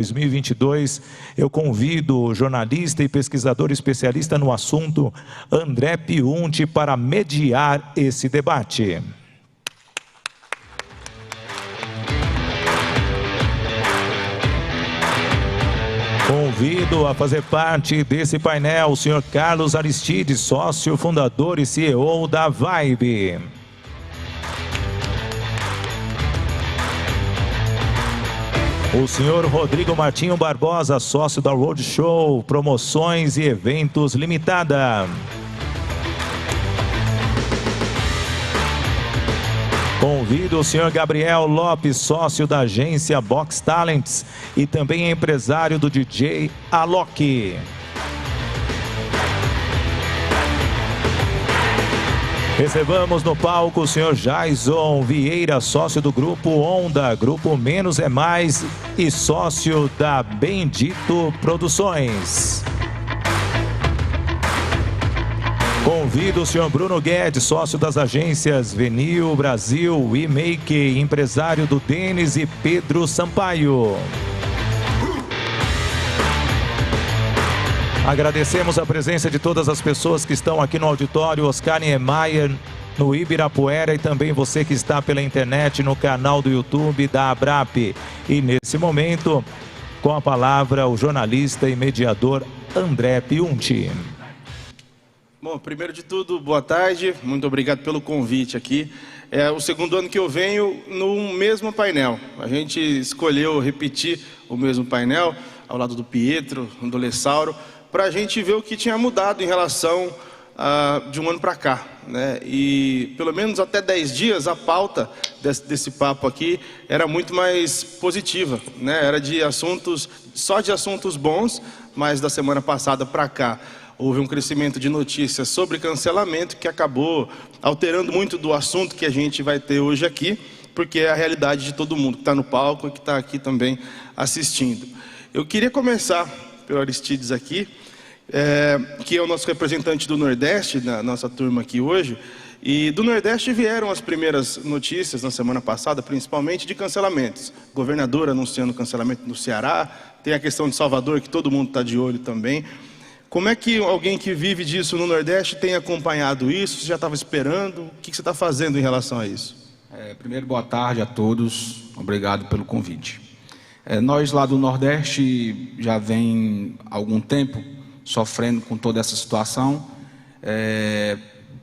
2022, eu convido o jornalista e pesquisador especialista no assunto, André Piunti, para mediar esse debate. Convido a fazer parte desse painel o senhor Carlos Aristides, sócio fundador e CEO da Vibe. O senhor Rodrigo Martinho Barbosa, sócio da Roadshow, Promoções e Eventos Limitada. Convido o senhor Gabriel Lopes, sócio da agência Box Talents e também empresário do DJ Alok. Recebamos no palco o senhor Jason Vieira, sócio do Grupo Onda, Grupo Menos é Mais e sócio da Bendito Produções. Convido o senhor Bruno Guedes, sócio das agências Venil Brasil e Make, empresário do Denis e Pedro Sampaio. Agradecemos a presença de todas as pessoas que estão aqui no auditório, Oscar Niemeyer, no Ibirapuera, e também você que está pela internet no canal do YouTube da Abrap. E nesse momento, com a palavra, o jornalista e mediador André Piunti. Bom, primeiro de tudo, boa tarde, muito obrigado pelo convite aqui. É o segundo ano que eu venho no mesmo painel. A gente escolheu repetir o mesmo painel, ao lado do Pietro, do Lessauro, para a gente ver o que tinha mudado em relação de um ano para cá, né? E pelo menos até 10 dias a pauta desse papo aqui era muito mais positiva, né? Era de assuntos, só de assuntos bons, mas da semana passada para cá houve um crescimento de notícias sobre cancelamento que acabou alterando muito do assunto que a gente vai ter hoje aqui, porque é a realidade de todo mundo que está no palco e que está aqui também assistindo. Eu queria começar pelo Aristides aqui, que é o nosso representante do Nordeste, da nossa turma aqui hoje. E do Nordeste vieram as primeiras notícias na semana passada, principalmente de cancelamentos. Governador anunciando cancelamento no Ceará, tem a questão de Salvador, que todo mundo está de olho também. Como é que alguém que vive disso no Nordeste tem acompanhado isso? Você já estava esperando? O que você está fazendo em relação a isso? Primeiro, boa tarde a todos. Obrigado pelo convite. Nós lá do Nordeste já vem há algum tempo sofrendo com toda essa situação.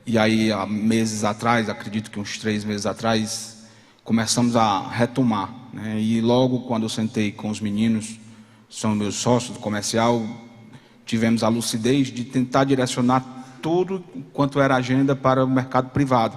E aí, há meses atrás, acredito que uns 3 meses atrás, começamos a retomar, né? E logo quando eu sentei com os meninos, são meus sócios do comercial, tivemos a lucidez de tentar direcionar tudo quanto era agenda para o mercado privado,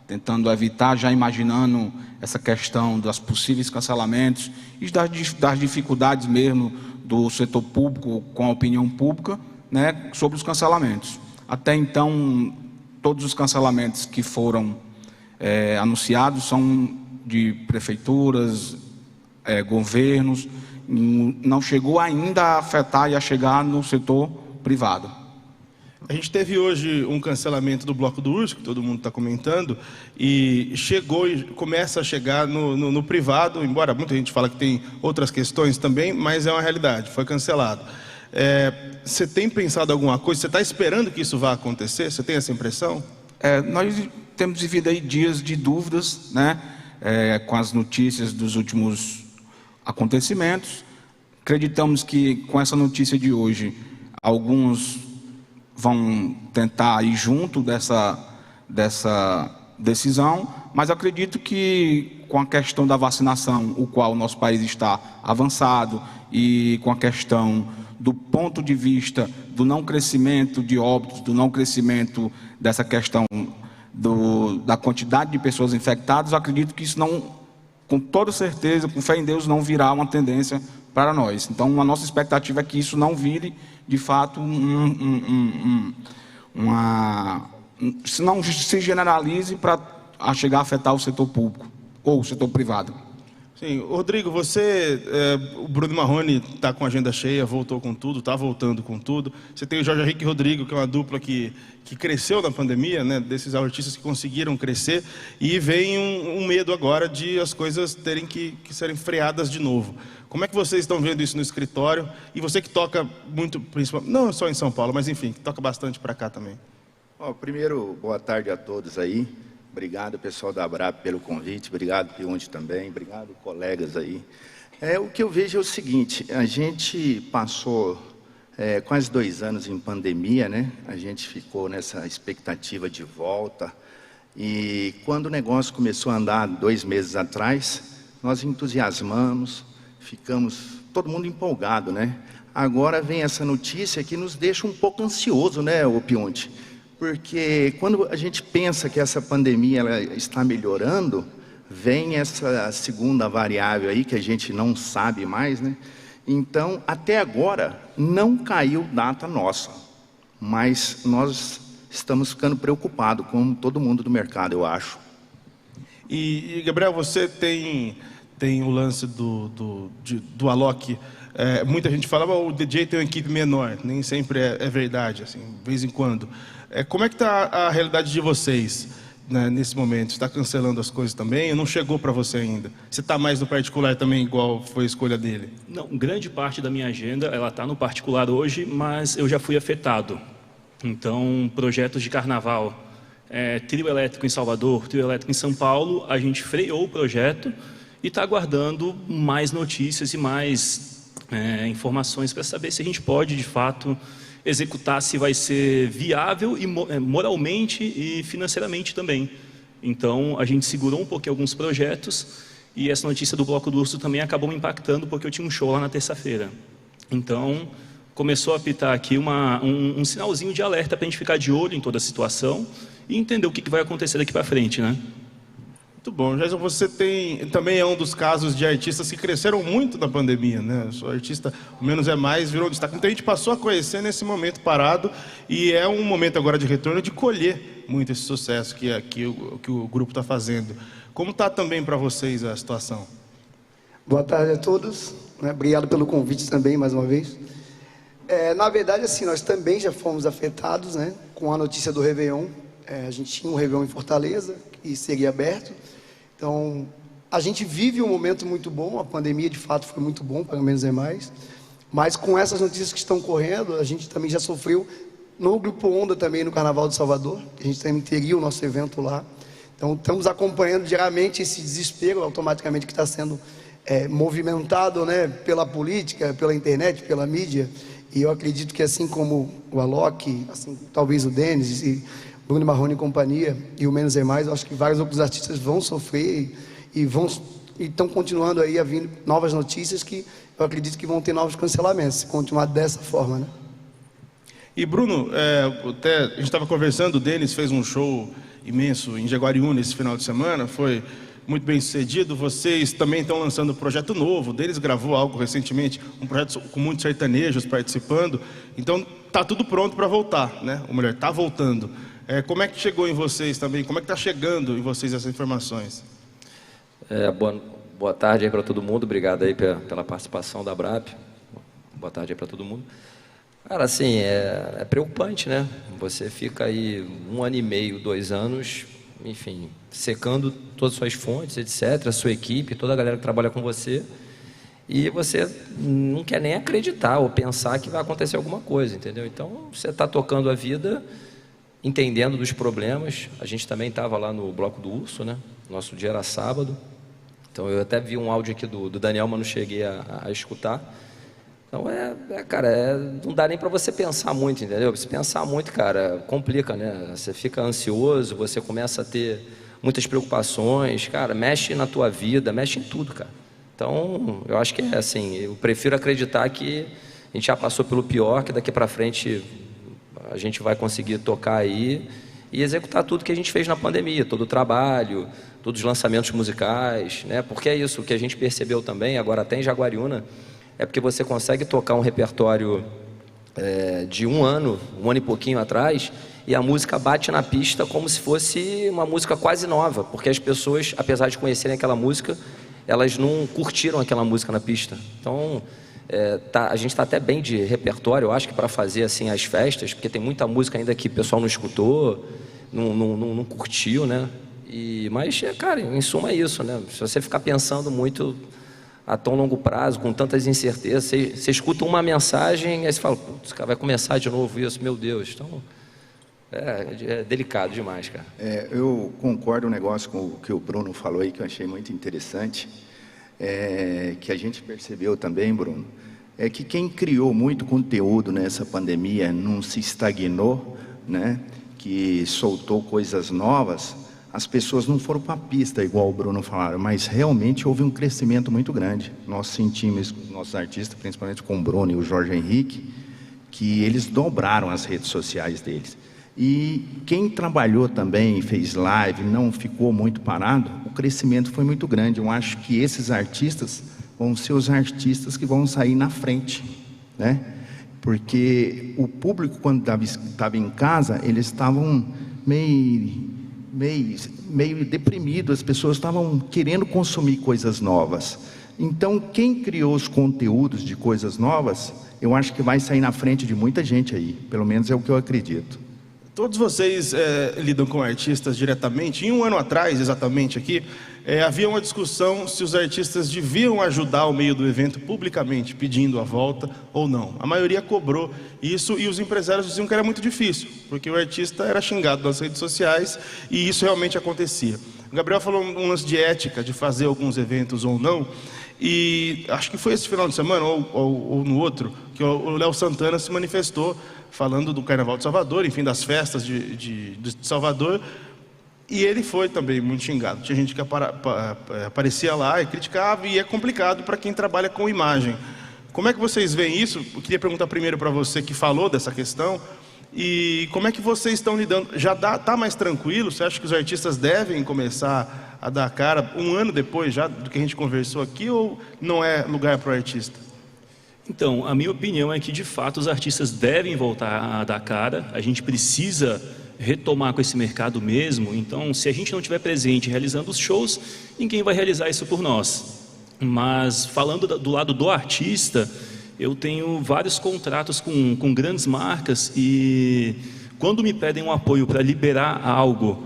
tentando evitar, já imaginando essa questão dos possíveis cancelamentos e das dificuldades mesmo do setor público com a opinião pública, né, sobre os cancelamentos. Até então, todos os cancelamentos que foram anunciados são de prefeituras, governos, não chegou ainda a afetar e a chegar no setor privado. A gente teve hoje um cancelamento do Bloco do Urso, que todo mundo está comentando, e chegou e começa a chegar no privado, embora muita gente fala que tem outras questões também, mas é uma realidade, foi cancelado. Você tem pensado alguma coisa? Você está esperando que isso vá acontecer? Você tem essa impressão? Nós temos vivido aí dias de dúvidas, né? Com as notícias dos últimos acontecimentos. Acreditamos que com essa notícia de hoje, alguns vão tentar ir junto dessa decisão, mas acredito que com a questão da vacinação, o qual o nosso país está avançado, e com a questão do ponto de vista do não crescimento de óbitos, do não crescimento dessa questão da quantidade de pessoas infectadas, eu acredito que isso não, com toda certeza, com fé em Deus, não virá uma tendência para nós. Então, a nossa expectativa é que isso não vire, de fato, se não se generalize para chegar a afetar o setor público ou o setor privado. Sim, Rodrigo, o Bruno Marrone está com a agenda cheia, voltou com tudo, está voltando com tudo. Você tem o Jorge Henrique e Rodrigo, que é uma dupla que cresceu na pandemia, né, desses artistas que conseguiram crescer, e vem um medo agora de as coisas terem que serem freadas de novo. Como é que vocês estão vendo isso no escritório? E você que toca muito, principalmente, não só em São Paulo, mas enfim, que toca bastante para cá também. Primeiro, boa tarde a todos aí. Obrigado, pessoal da ABRAP, pelo convite. Obrigado, Pionte, também. Obrigado, colegas aí. O que eu vejo é o seguinte, a gente passou quase 2 anos em pandemia, né? A gente ficou nessa expectativa de volta. E quando o negócio começou a andar 2 meses atrás, nós entusiasmamos, ficamos todo mundo empolgado, né? Agora vem essa notícia que nos deixa um pouco ansioso, né, Pionte? Porque quando a gente pensa que essa pandemia ela está melhorando, vem essa segunda variável aí que a gente não sabe mais, né? Então, até agora, não caiu data nossa, mas nós estamos ficando preocupados, como todo mundo do mercado, eu acho. E Gabriel, você tem o lance do Alok. Muita gente fala, o DJ tem uma equipe menor, nem sempre é verdade, assim, de vez em quando. Como é que está a realidade de vocês, né, nesse momento? Você está cancelando as coisas também? Ou não chegou para você ainda? Você está mais no particular também, igual foi a escolha dele? Não, grande parte da minha agenda, ela está no particular hoje, mas eu já fui afetado. Então, projetos de carnaval, trio elétrico em Salvador, trio elétrico em São Paulo, a gente freou o projeto e está aguardando mais notícias e mais informações para saber se a gente pode, de fato, executar, se vai ser viável e moralmente e financeiramente também. Então, a gente segurou um pouquinho alguns projetos e essa notícia do Bloco do Urso também acabou me impactando porque eu tinha um show lá na terça-feira. Então, começou a apitar aqui um sinalzinho de alerta para a gente ficar de olho em toda a situação e entender o que vai acontecer daqui para frente, né? Muito bom. Jason, você também é um dos casos de artistas que cresceram muito na pandemia, né? O seu artista, o Menos é Mais, virou destaque. Então a gente passou a conhecer nesse momento parado e é um momento agora de retorno de colher muito esse sucesso que o grupo está fazendo. Como está também para vocês a situação? Boa tarde a todos. Obrigado pelo convite também, mais uma vez. Na verdade, assim, nós também já fomos afetados, né, com a notícia do Réveillon. A gente tinha um Réveillon em Fortaleza e seria aberto. Então, a gente vive um momento muito bom, a pandemia de fato foi muito bom, para Menos é Mais, mas com essas notícias que estão correndo, a gente também já sofreu no Grupo Onda também, no Carnaval de Salvador, que a gente também teria o nosso evento lá. Então, estamos acompanhando diariamente esse desespero automaticamente que está sendo movimentado, né, pela política, pela internet, pela mídia, e eu acredito que assim como o Alok, assim, talvez o Denis e Bruno Marrone e companhia, e o Menos é Mais, eu acho que vários outros artistas vão sofrer e estão continuando aí a vir novas notícias que eu acredito que vão ter novos cancelamentos, se continuar dessa forma, né? E Bruno, a gente estava conversando, o Denis fez um show imenso em Jaguariúna esse final de semana, foi muito bem sucedido. Vocês também estão lançando um projeto novo, o Denis gravou algo recentemente, um projeto com muitos sertanejos participando, então está tudo pronto para voltar, né? Ou melhor, está voltando. Como é que chegou em vocês também? Como é que está chegando em vocês essas informações? Boa tarde aí para todo mundo. Obrigado aí pela participação da ABRAP. Boa tarde aí para todo mundo. Cara, assim, é preocupante, né? Você fica aí 1 ano e meio, 2 anos, enfim, secando todas as suas fontes, etc., a sua equipe, toda a galera que trabalha com você, e você não quer nem acreditar ou pensar que vai acontecer alguma coisa, entendeu? Então, você está tocando a vida, entendendo dos problemas. A gente também estava lá no Bloco do Urso, né? Nosso dia era sábado. Então, eu até vi um áudio aqui do Daniel, mas não cheguei a escutar. Então, cara, não dá nem para você pensar muito, entendeu? Se pensar muito, cara, complica, né? Você fica ansioso, você começa a ter muitas preocupações, cara, mexe na tua vida, mexe em tudo, cara. Então, eu acho que é assim, eu prefiro acreditar que a gente já passou pelo pior, que daqui para frente a gente vai conseguir tocar aí e executar tudo que a gente fez na pandemia, todo o trabalho, todos os lançamentos musicais, né? Porque é isso, o que a gente percebeu também, agora até em Jaguariúna, é porque você consegue tocar um repertório de um ano e pouquinho atrás, e a música bate na pista como se fosse uma música quase nova, porque as pessoas, apesar de conhecerem aquela música, elas não curtiram aquela música na pista. Então, a gente está até bem de repertório, eu acho que para fazer assim as festas, porque tem muita música ainda que o pessoal não escutou, não curtiu, né? Mas, cara, em suma é isso, né? Se você ficar pensando muito a tão longo prazo, com tantas incertezas, você escuta uma mensagem, aí você fala, putz, cara, vai começar de novo isso, meu Deus. Então, é delicado demais, cara. Eu concordo um negócio com o que o Bruno falou aí, que eu achei muito interessante, que a gente percebeu também, Bruno, é que quem criou muito conteúdo nessa pandemia não se estagnou, né? Que soltou coisas novas, as pessoas não foram para a pista, igual o Bruno falaram, mas realmente houve um crescimento muito grande. Nós sentimos, nossos artistas, principalmente com o Bruno e o Jorge Henrique, que eles dobraram as redes sociais deles. E quem trabalhou também, fez live, não ficou muito parado, o crescimento foi muito grande. Eu acho que esses artistas vão ser os artistas que vão sair na frente, né? Porque o público, quando estava em casa, eles estavam meio deprimido, as pessoas estavam querendo consumir coisas novas. Então, quem criou os conteúdos de coisas novas, eu acho que vai sair na frente de muita gente aí, pelo menos é o que eu acredito. Todos vocês lidam com artistas diretamente. Em um ano atrás, exatamente aqui, havia uma discussão se os artistas deviam ajudar o meio do evento publicamente, pedindo a volta ou não. A maioria cobrou isso e os empresários diziam que era muito difícil, porque o artista era xingado nas redes sociais e isso realmente acontecia. O Gabriel falou um lance de ética, de fazer alguns eventos ou não, e acho que foi esse final de semana ou no outro, que o Léo Santana se manifestou falando do Carnaval de Salvador, enfim, das festas de Salvador, e ele foi também muito xingado. Tinha gente que aparecia lá e criticava, e é complicado para quem trabalha com imagem. Como é que vocês veem isso? Eu queria perguntar primeiro para você que falou dessa questão, e como é que vocês estão lidando? Já está mais tranquilo? Você acha que os artistas devem começar a dar a cara um ano depois já do que a gente conversou aqui, ou não é lugar para o artista? Então, a minha opinião é que, de fato, os artistas devem voltar a dar cara. A gente precisa retomar com esse mercado mesmo. Então, se a gente não estiver presente realizando os shows, ninguém vai realizar isso por nós. Mas, falando do lado do artista, eu tenho vários contratos com grandes marcas e quando me pedem um apoio para liberar algo,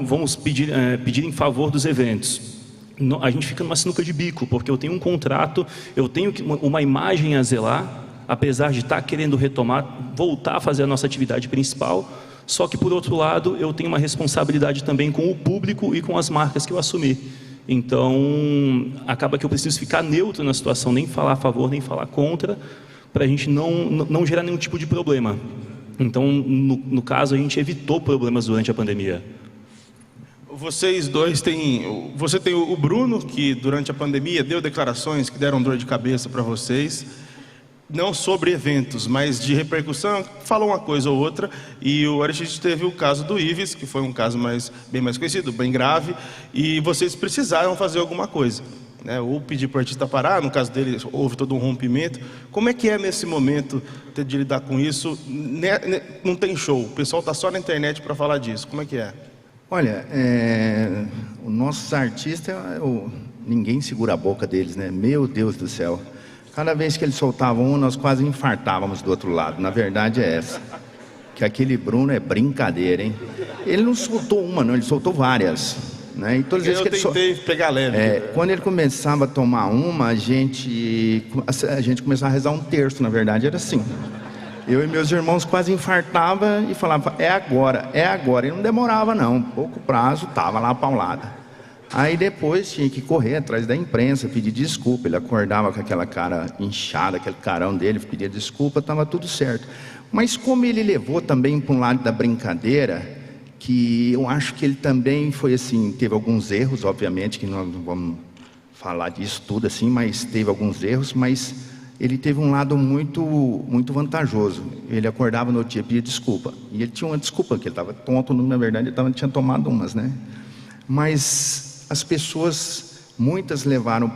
vamos pedir em favor dos eventos. A gente fica numa sinuca de bico, porque eu tenho um contrato, eu tenho uma imagem a zelar, apesar de estar querendo retomar, voltar a fazer a nossa atividade principal, só que por outro lado eu tenho uma responsabilidade também com o público e com as marcas que eu assumi. Então acaba que eu preciso ficar neutro na situação, nem falar a favor, nem falar contra, para a gente não gerar nenhum tipo de problema. Então no caso a gente evitou problemas durante a pandemia. Vocês dois têm... Você tem o Bruno, que durante a pandemia deu declarações que deram dor de cabeça para vocês, não sobre eventos, mas de repercussão, falou uma coisa ou outra, e o Aristides teve o caso do Ives, que foi um caso bem mais conhecido, bem grave, e vocês precisaram fazer alguma coisa, né? Ou pedir para o artista parar, no caso dele houve todo um rompimento. Como é que é nesse momento ter de lidar com isso? Não tem show, o pessoal está só na internet para falar disso, como é que é? Olha, os nossos artistas, ninguém segura a boca deles, né? Meu Deus do céu. Cada vez que eles soltavam nós quase infartávamos do outro lado. Na verdade é essa. Que aquele Bruno é brincadeira, hein? Ele não soltou uma, não, ele soltou várias. Né? E todas as vezes que tentei pegar leve. Quando ele começava a tomar uma, a gente começava a rezar um terço, na verdade, era assim. Eu e meus irmãos quase infartava e falava, é agora. E não demorava não, pouco prazo, tava lá a paulada. Aí depois tinha que correr atrás da imprensa, pedir desculpa. Ele acordava com aquela cara inchada, aquele carão dele, pedia desculpa, tava tudo certo. Mas como ele levou também para um lado da brincadeira, que eu acho que ele também foi assim, teve alguns erros, obviamente, que nós não vamos falar disso tudo assim, mas teve alguns erros, mas ele teve um lado muito vantajoso. Ele acordava no dia, pedia desculpa. E ele tinha uma desculpa, que ele estava tonto, na verdade ele tinha tomado umas, né? Mas as pessoas, muitas levaram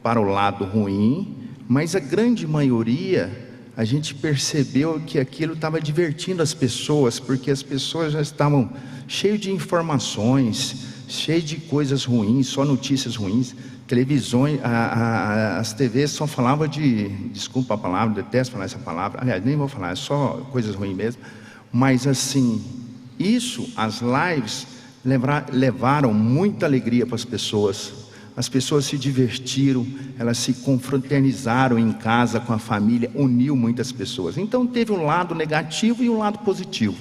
para o lado ruim, mas a grande maioria, a gente percebeu que aquilo estava divertindo as pessoas, porque as pessoas já estavam cheias de informações, cheio de coisas ruins, só notícias ruins. Televisões, as TVs só falavam de, desculpa a palavra, detesto falar essa palavra, aliás, nem vou falar, é só coisas ruins mesmo. Mas assim, as lives levaram muita alegria para as pessoas. As pessoas se divertiram, elas se confraternizaram em casa com a família, uniu muitas pessoas. Então teve um lado negativo e um lado positivo.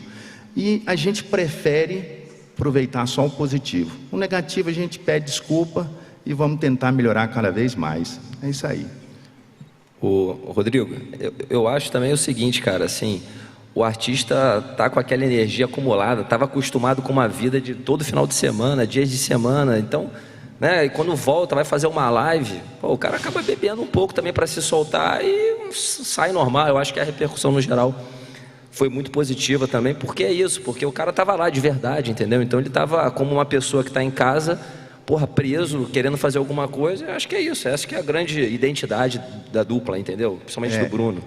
E a gente prefere aproveitar só o positivo. O negativo a gente pede desculpa e vamos tentar melhorar cada vez mais. É isso aí. Rodrigo, eu acho também o seguinte, cara, assim, o artista tá com aquela energia acumulada, estava acostumado com uma vida de todo final de semana, dias de semana, então, né, e quando volta, vai fazer uma live, pô, o cara acaba bebendo um pouco também para se soltar e sai normal. Eu acho que a repercussão no geral foi muito positiva também, porque é isso, porque o cara estava lá de verdade, entendeu? Então ele estava como uma pessoa que está em casa, porra, preso, querendo fazer alguma coisa. Eu acho que é isso, essa que é a grande identidade da dupla, entendeu? Principalmente do Bruno.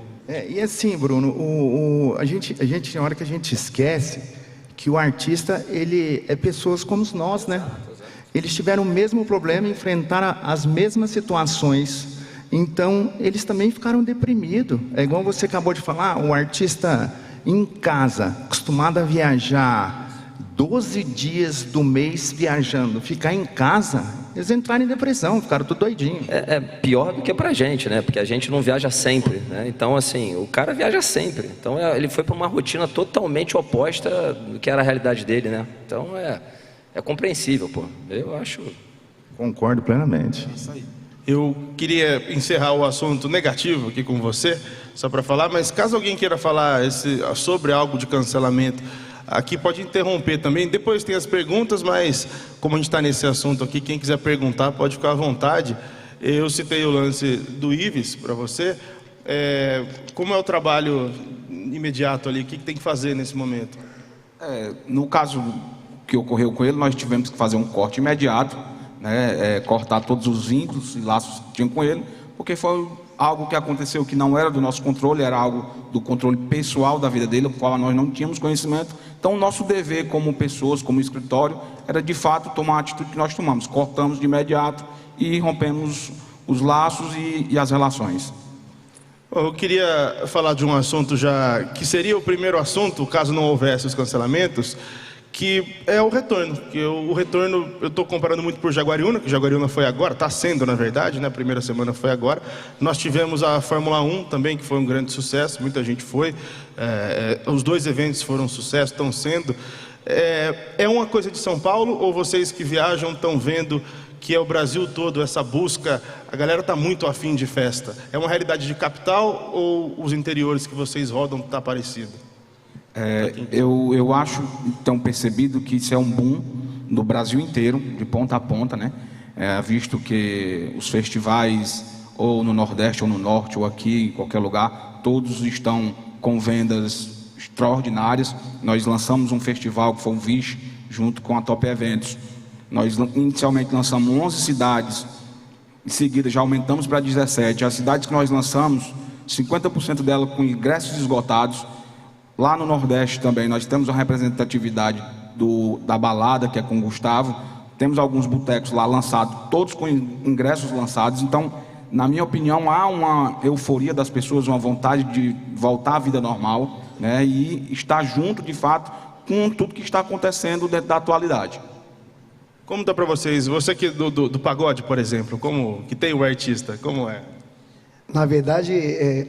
E assim, Bruno, a gente, na hora que a gente esquece que o artista, ele é pessoas como nós, né? Eles tiveram o mesmo problema, enfrentaram as mesmas situações, então eles também ficaram deprimidos. É igual você acabou de falar, o artista em casa, acostumado a viajar 12 dias do mês viajando, ficar em casa, eles entraram em depressão, ficaram tudo doidinho. É pior do que pra gente, né? Porque a gente não viaja sempre, né? Então, assim, o cara viaja sempre. Então, ele foi para uma rotina totalmente oposta do que era a realidade dele, né? Então, é compreensível, pô. Eu acho... Concordo plenamente. Isso aí. Eu queria encerrar o assunto negativo aqui com você, só para falar, mas caso alguém queira falar sobre algo de cancelamento, aqui pode interromper também. Depois tem as perguntas, mas como a gente está nesse assunto aqui, quem quiser perguntar pode ficar à vontade. Eu citei o lance do Ives para você. Como é o trabalho imediato ali? O que tem que fazer nesse momento? No caso que ocorreu com ele, nós tivemos que fazer um corte imediato, né, cortar todos os vínculos e laços que tinham com ele, porque foi algo que aconteceu que não era do nosso controle, era algo do controle pessoal da vida dele, do qual nós não tínhamos conhecimento. Então, o nosso dever como pessoas, como escritório, era de fato tomar a atitude que nós tomamos. Cortamos de imediato e rompemos os laços e as relações. Eu queria falar de um assunto já, que seria o primeiro assunto, caso não houvesse os cancelamentos, que é o retorno. O retorno, eu estou comparando muito por Jaguariúna, que Jaguariúna foi agora, está sendo na verdade, né? A primeira semana foi agora. Nós tivemos a Fórmula 1 também, que foi um grande sucesso, muita gente foi. Os dois eventos foram um sucesso, estão sendo. É uma coisa de São Paulo, ou vocês que viajam estão vendo que é o Brasil todo essa busca, a galera está muito afim de festa? É uma realidade de capital ou os interiores que vocês rodam está parecido? Eu acho, então, percebido que isso é um boom no Brasil inteiro, de ponta a ponta, né? Visto que os festivais, ou no Nordeste, ou no Norte, ou aqui, em qualquer lugar, todos estão com vendas extraordinárias. Nós lançamos um festival que foi um Vish, junto com a Top Eventos. Nós inicialmente lançamos 11 cidades, em seguida já aumentamos para 17. As cidades que nós lançamos, 50% delas com ingressos esgotados. Lá no Nordeste também nós temos uma representatividade da balada, que é com o Gustavo. Temos alguns botecos lá lançados, todos com ingressos lançados. Então, na minha opinião, há uma euforia das pessoas, uma vontade de voltar à vida normal, né? E estar junto, de fato, com tudo que está acontecendo dentro da atualidade. Como dá para vocês? Você que do pagode, por exemplo, que tem o artista, como é? Na verdade,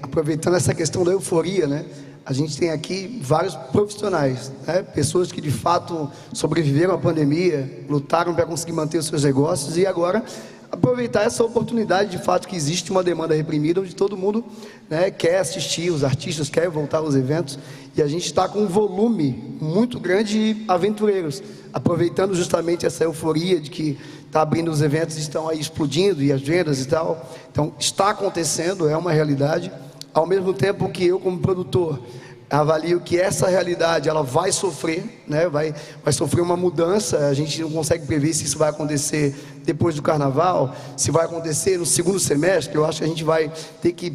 aproveitando essa questão da euforia, né? A gente tem aqui vários profissionais, né? Pessoas que de fato sobreviveram à pandemia, lutaram para conseguir manter os seus negócios e agora aproveitar essa oportunidade de fato que existe uma demanda reprimida onde todo mundo, né, quer assistir, os artistas querem voltar aos eventos e a gente está com um volume muito grande de aventureiros, aproveitando justamente essa euforia de que está abrindo os eventos, estão aí explodindo e as vendas e tal. Então está acontecendo, é uma realidade. Ao mesmo tempo que eu, como produtor, avalio que essa realidade ela vai sofrer, né? vai sofrer uma mudança. A gente não consegue prever se isso vai acontecer depois do carnaval, se vai acontecer no segundo semestre. Eu acho que a gente vai ter que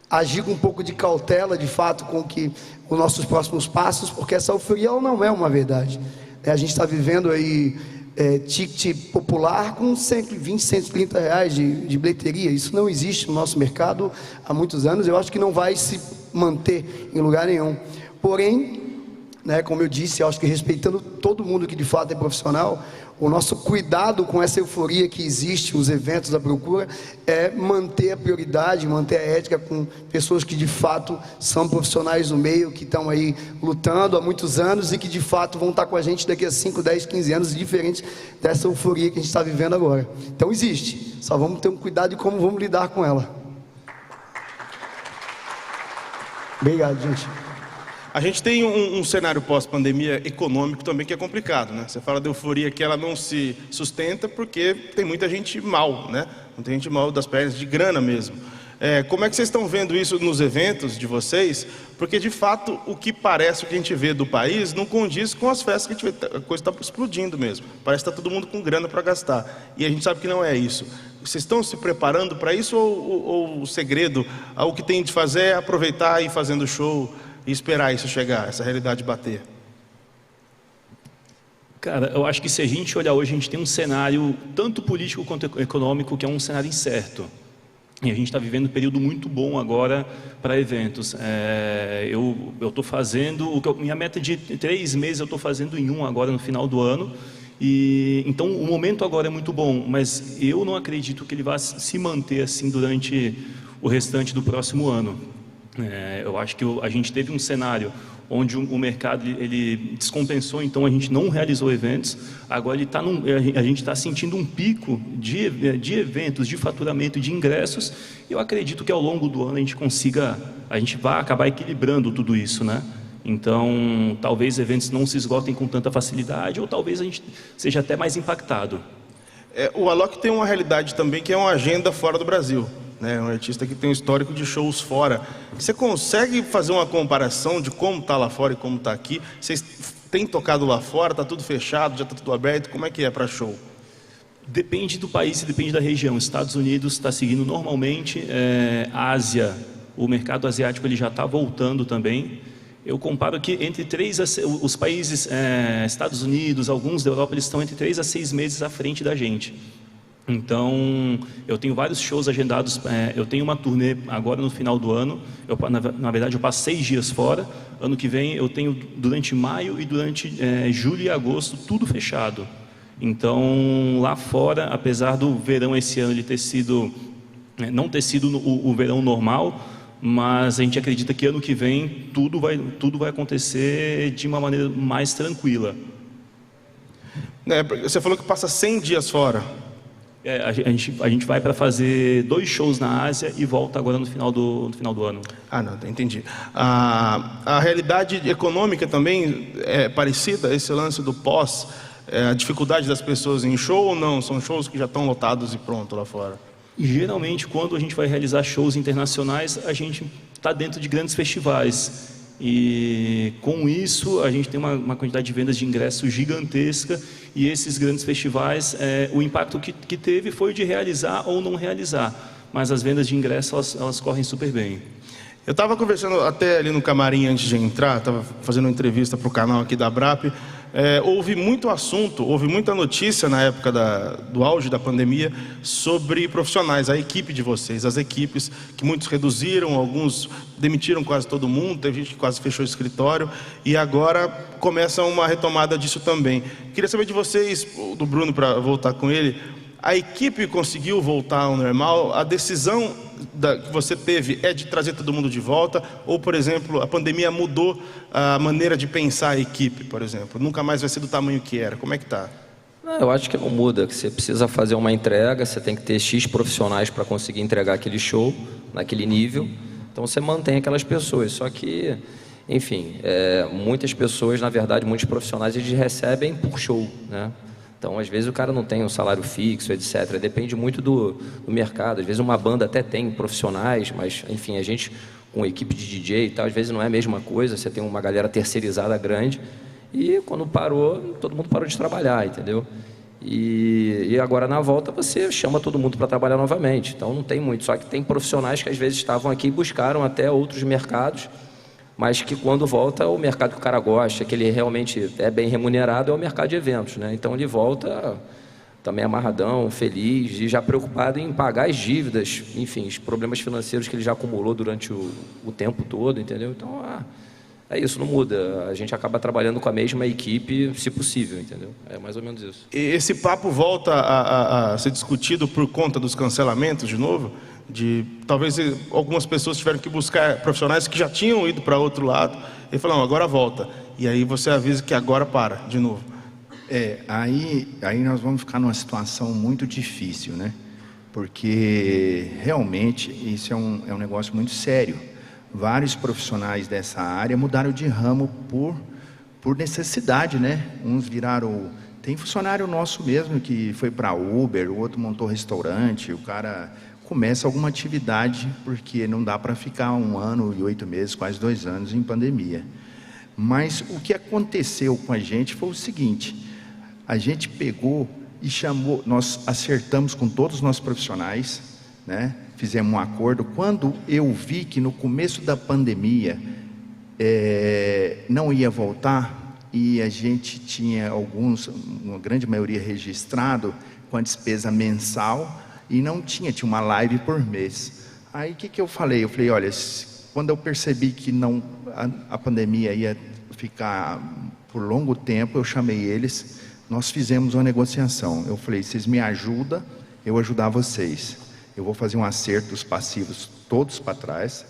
agir com um pouco de cautela, de fato, com os nossos próximos passos, porque essa euforia ela não é uma verdade. A gente está vivendo aí ticket popular com 120, 130 reais de bilheteria. Isso não existe no nosso mercado há muitos anos. Eu acho que não vai se manter em lugar nenhum. Porém, né, como eu disse, eu acho que respeitando todo mundo que de fato é profissional, o nosso cuidado com essa euforia que existe, os eventos da procura, é manter a prioridade, manter a ética com pessoas que de fato são profissionais no meio, que estão aí lutando há muitos anos e que de fato vão estar com a gente daqui a 5, 10, 15 anos, diferente dessa euforia que a gente está vivendo agora. Então existe, só vamos ter um cuidado de como vamos lidar com ela. Obrigado, gente. A gente tem um cenário pós-pandemia econômico também que é complicado, né? Você fala da euforia que ela não se sustenta porque tem muita gente mal, né? Muita gente mal das pernas, de grana mesmo. Como é que vocês estão vendo isso nos eventos de vocês? Porque, de fato, o que parece, o que a gente vê do país, não condiz com as festas que a gente vê, a coisa está explodindo mesmo. Parece que está todo mundo com grana para gastar. E a gente sabe que não é isso. Vocês estão se preparando para isso ou o segredo, o que tem de fazer é aproveitar e ir fazendo show e esperar isso chegar, essa realidade bater? Cara, eu acho que se a gente olhar hoje, a gente tem um cenário, tanto político quanto econômico, que é um cenário incerto. E a gente está vivendo um período muito bom agora para eventos. Eu estou fazendo, minha meta de 3 meses eu estou fazendo em 1 agora no final do ano. E então o momento agora é muito bom, mas eu não acredito que ele vá se manter assim durante o restante do próximo ano. Eu acho que a gente teve um cenário onde o mercado ele descompensou, então a gente não realizou eventos. Agora a gente está sentindo um pico de eventos, de faturamento e de ingressos. E eu acredito que ao longo do ano a gente vai acabar equilibrando tudo isso, né? Então talvez eventos não se esgotem com tanta facilidade, ou talvez a gente seja até mais impactado. O Alok tem uma realidade também que é uma agenda fora do Brasil. É um artista que tem um histórico de shows fora. Você consegue fazer uma comparação de como está lá fora e como está aqui? Vocês têm tocado lá fora, está tudo fechado, já está tudo aberto? Como é que é para show? Depende do país e depende da região. Estados Unidos está seguindo normalmente. Ásia, o mercado asiático ele já está voltando também. Eu comparo que os países, Estados Unidos, alguns da Europa, eles estão entre 3 a 6 meses à frente da gente. Então, eu tenho vários shows agendados. Eu tenho uma turnê agora no final do ano. Na verdade, eu passo 6 dias fora. Ano que vem, eu tenho durante maio e durante julho e agosto, tudo fechado. Então, lá fora, apesar do verão esse ano ele não ter sido o verão normal, mas a gente acredita que ano que vem tudo vai acontecer de uma maneira mais tranquila. Você falou que passa 100 dias fora. A gente vai para fazer 2 shows na Ásia e volta agora no final do ano. Não, entendi. A realidade econômica também é parecida, esse lance do pós, a dificuldade das pessoas em show ou não? São shows que já estão lotados e pronto lá fora? Geralmente, quando a gente vai realizar shows internacionais, a gente está dentro de grandes festivais. E com isso, a gente tem uma quantidade de vendas de ingressos gigantesca. E esses grandes festivais, o impacto que teve foi de realizar ou não realizar. Mas as vendas de ingressos, elas correm super bem. Eu estava conversando até ali no camarim antes de entrar, estava fazendo uma entrevista para o canal aqui da Abrap. Houve muito assunto, houve muita notícia na época do auge da pandemia sobre profissionais, a equipe de vocês, as equipes que muitos reduziram, alguns demitiram quase todo mundo, teve gente que quase fechou o escritório e agora começa uma retomada disso também. Queria saber de vocês, do Bruno, para voltar com ele, a equipe conseguiu voltar ao normal? A decisão que você teve é de trazer todo mundo de volta? Ou, por exemplo, a pandemia mudou a maneira de pensar a equipe, por exemplo? Nunca mais vai ser do tamanho que era. Como é que está? Eu acho que não muda, que você precisa fazer uma entrega, você tem que ter X profissionais para conseguir entregar aquele show, naquele nível. Então você mantém aquelas pessoas, só que, enfim, muitas pessoas, na verdade, muitos profissionais, eles recebem por show, né? Então, às vezes o cara não tem um salário fixo, etc. Depende muito do mercado. Às vezes uma banda até tem profissionais, mas, enfim, a gente com equipe de DJ e tal, às vezes não é a mesma coisa. Você tem uma galera terceirizada grande e quando parou, todo mundo parou de trabalhar, entendeu? E agora na volta você chama todo mundo para trabalhar novamente. Então não tem muito, só que tem profissionais que às vezes estavam aqui e buscaram até outros mercados mas que quando volta o mercado que o cara gosta, que ele realmente é bem remunerado, é o mercado de eventos, né? Então ele volta também amarradão, feliz e já preocupado em pagar as dívidas, enfim, os problemas financeiros que ele já acumulou durante o tempo todo, entendeu? Então, é isso, não muda. A gente acaba trabalhando com a mesma equipe, se possível, entendeu? É mais ou menos isso. E esse papo volta a ser discutido por conta dos cancelamentos de novo? Talvez algumas pessoas tiveram que buscar profissionais que já tinham ido para outro lado e falaram, agora volta. E aí você avisa que agora para de novo. Aí nós vamos ficar numa situação muito difícil, né? Porque realmente isso é um negócio muito sério. Vários profissionais dessa área mudaram de ramo por necessidade, né? Uns viraram... Tem funcionário nosso mesmo que foi para Uber, o outro montou restaurante, o cara começa alguma atividade porque não dá para ficar 1 ano e 8 meses, quase 2 anos em pandemia. Mas o que aconteceu com a gente foi o seguinte... A gente pegou e chamou, nós acertamos com todos os nossos profissionais, né? Fizemos um acordo. Quando eu vi que no começo da pandemia não ia voltar, e a gente tinha uma grande maioria registrado com a despesa mensal, e não tinha uma live por mês. Aí o que eu falei? Eu falei, olha, quando eu percebi que a pandemia ia ficar por longo tempo, eu chamei eles. Nós fizemos uma negociação. Eu falei, vocês me ajudam, eu ajudar vocês. Eu vou fazer um acerto dos passivos todos para trás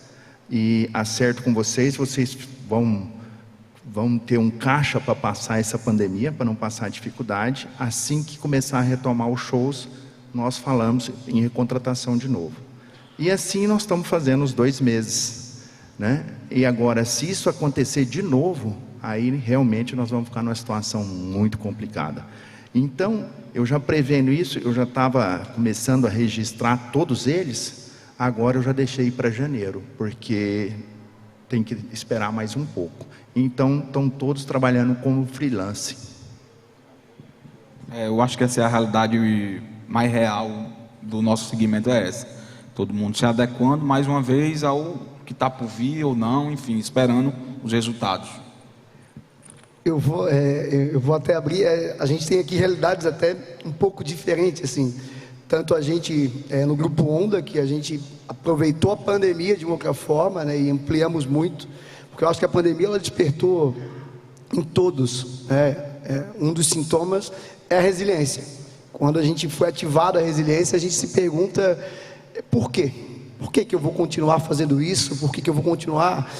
e acerto com vocês. Vocês vão ter um caixa para passar essa pandemia, para não passar dificuldade. Assim que começar a retomar os shows, nós falamos em recontratação de novo. E assim nós estamos fazendo os 2 meses, né? E agora, se isso acontecer de novo, aí realmente nós vamos ficar numa situação muito complicada. Então, eu já prevendo isso, eu já estava começando a registrar todos eles, agora eu já deixei para janeiro, porque tem que esperar mais um pouco. Então, estão todos trabalhando como freelance. Eu acho que essa é a realidade mais real do nosso segmento, é essa. Todo mundo se adequando, mais uma vez, ao que está por vir ou não, enfim, esperando os resultados. Eu vou até abrir, a gente tem aqui realidades até um pouco diferentes, assim, tanto a gente no Grupo Onda, que a gente aproveitou a pandemia de uma outra forma, né, e ampliamos muito, porque eu acho que a pandemia ela despertou em todos, um dos sintomas é a resiliência. Quando a gente foi ativado a resiliência, a gente se pergunta por quê? Por que eu vou continuar fazendo isso? Por que eu vou continuar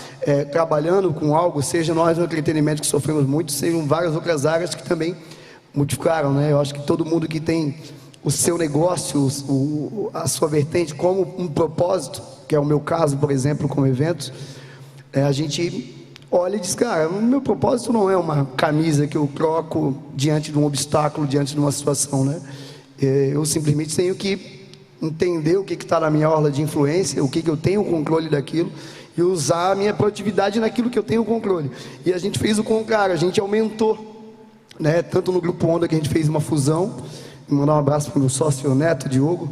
trabalhando com algo? Seja nós no entretenimento que sofremos muito, sejam várias outras áreas que também modificaram, né? Eu acho que todo mundo que tem o seu negócio, a sua vertente como um propósito, que é o meu caso, por exemplo, como evento, a gente olha e diz, cara, o meu propósito não é uma camisa que eu troco diante de um obstáculo, diante de uma situação, né? Eu simplesmente tenho que entender o que está na minha orla de influência, o que eu tenho controle daquilo, e usar a minha produtividade naquilo que eu tenho controle. E a gente fez o contrário, a gente aumentou, né? Tanto no Grupo Onda, que a gente fez uma fusão, mandar um abraço para o meu sócio Neto, Diogo,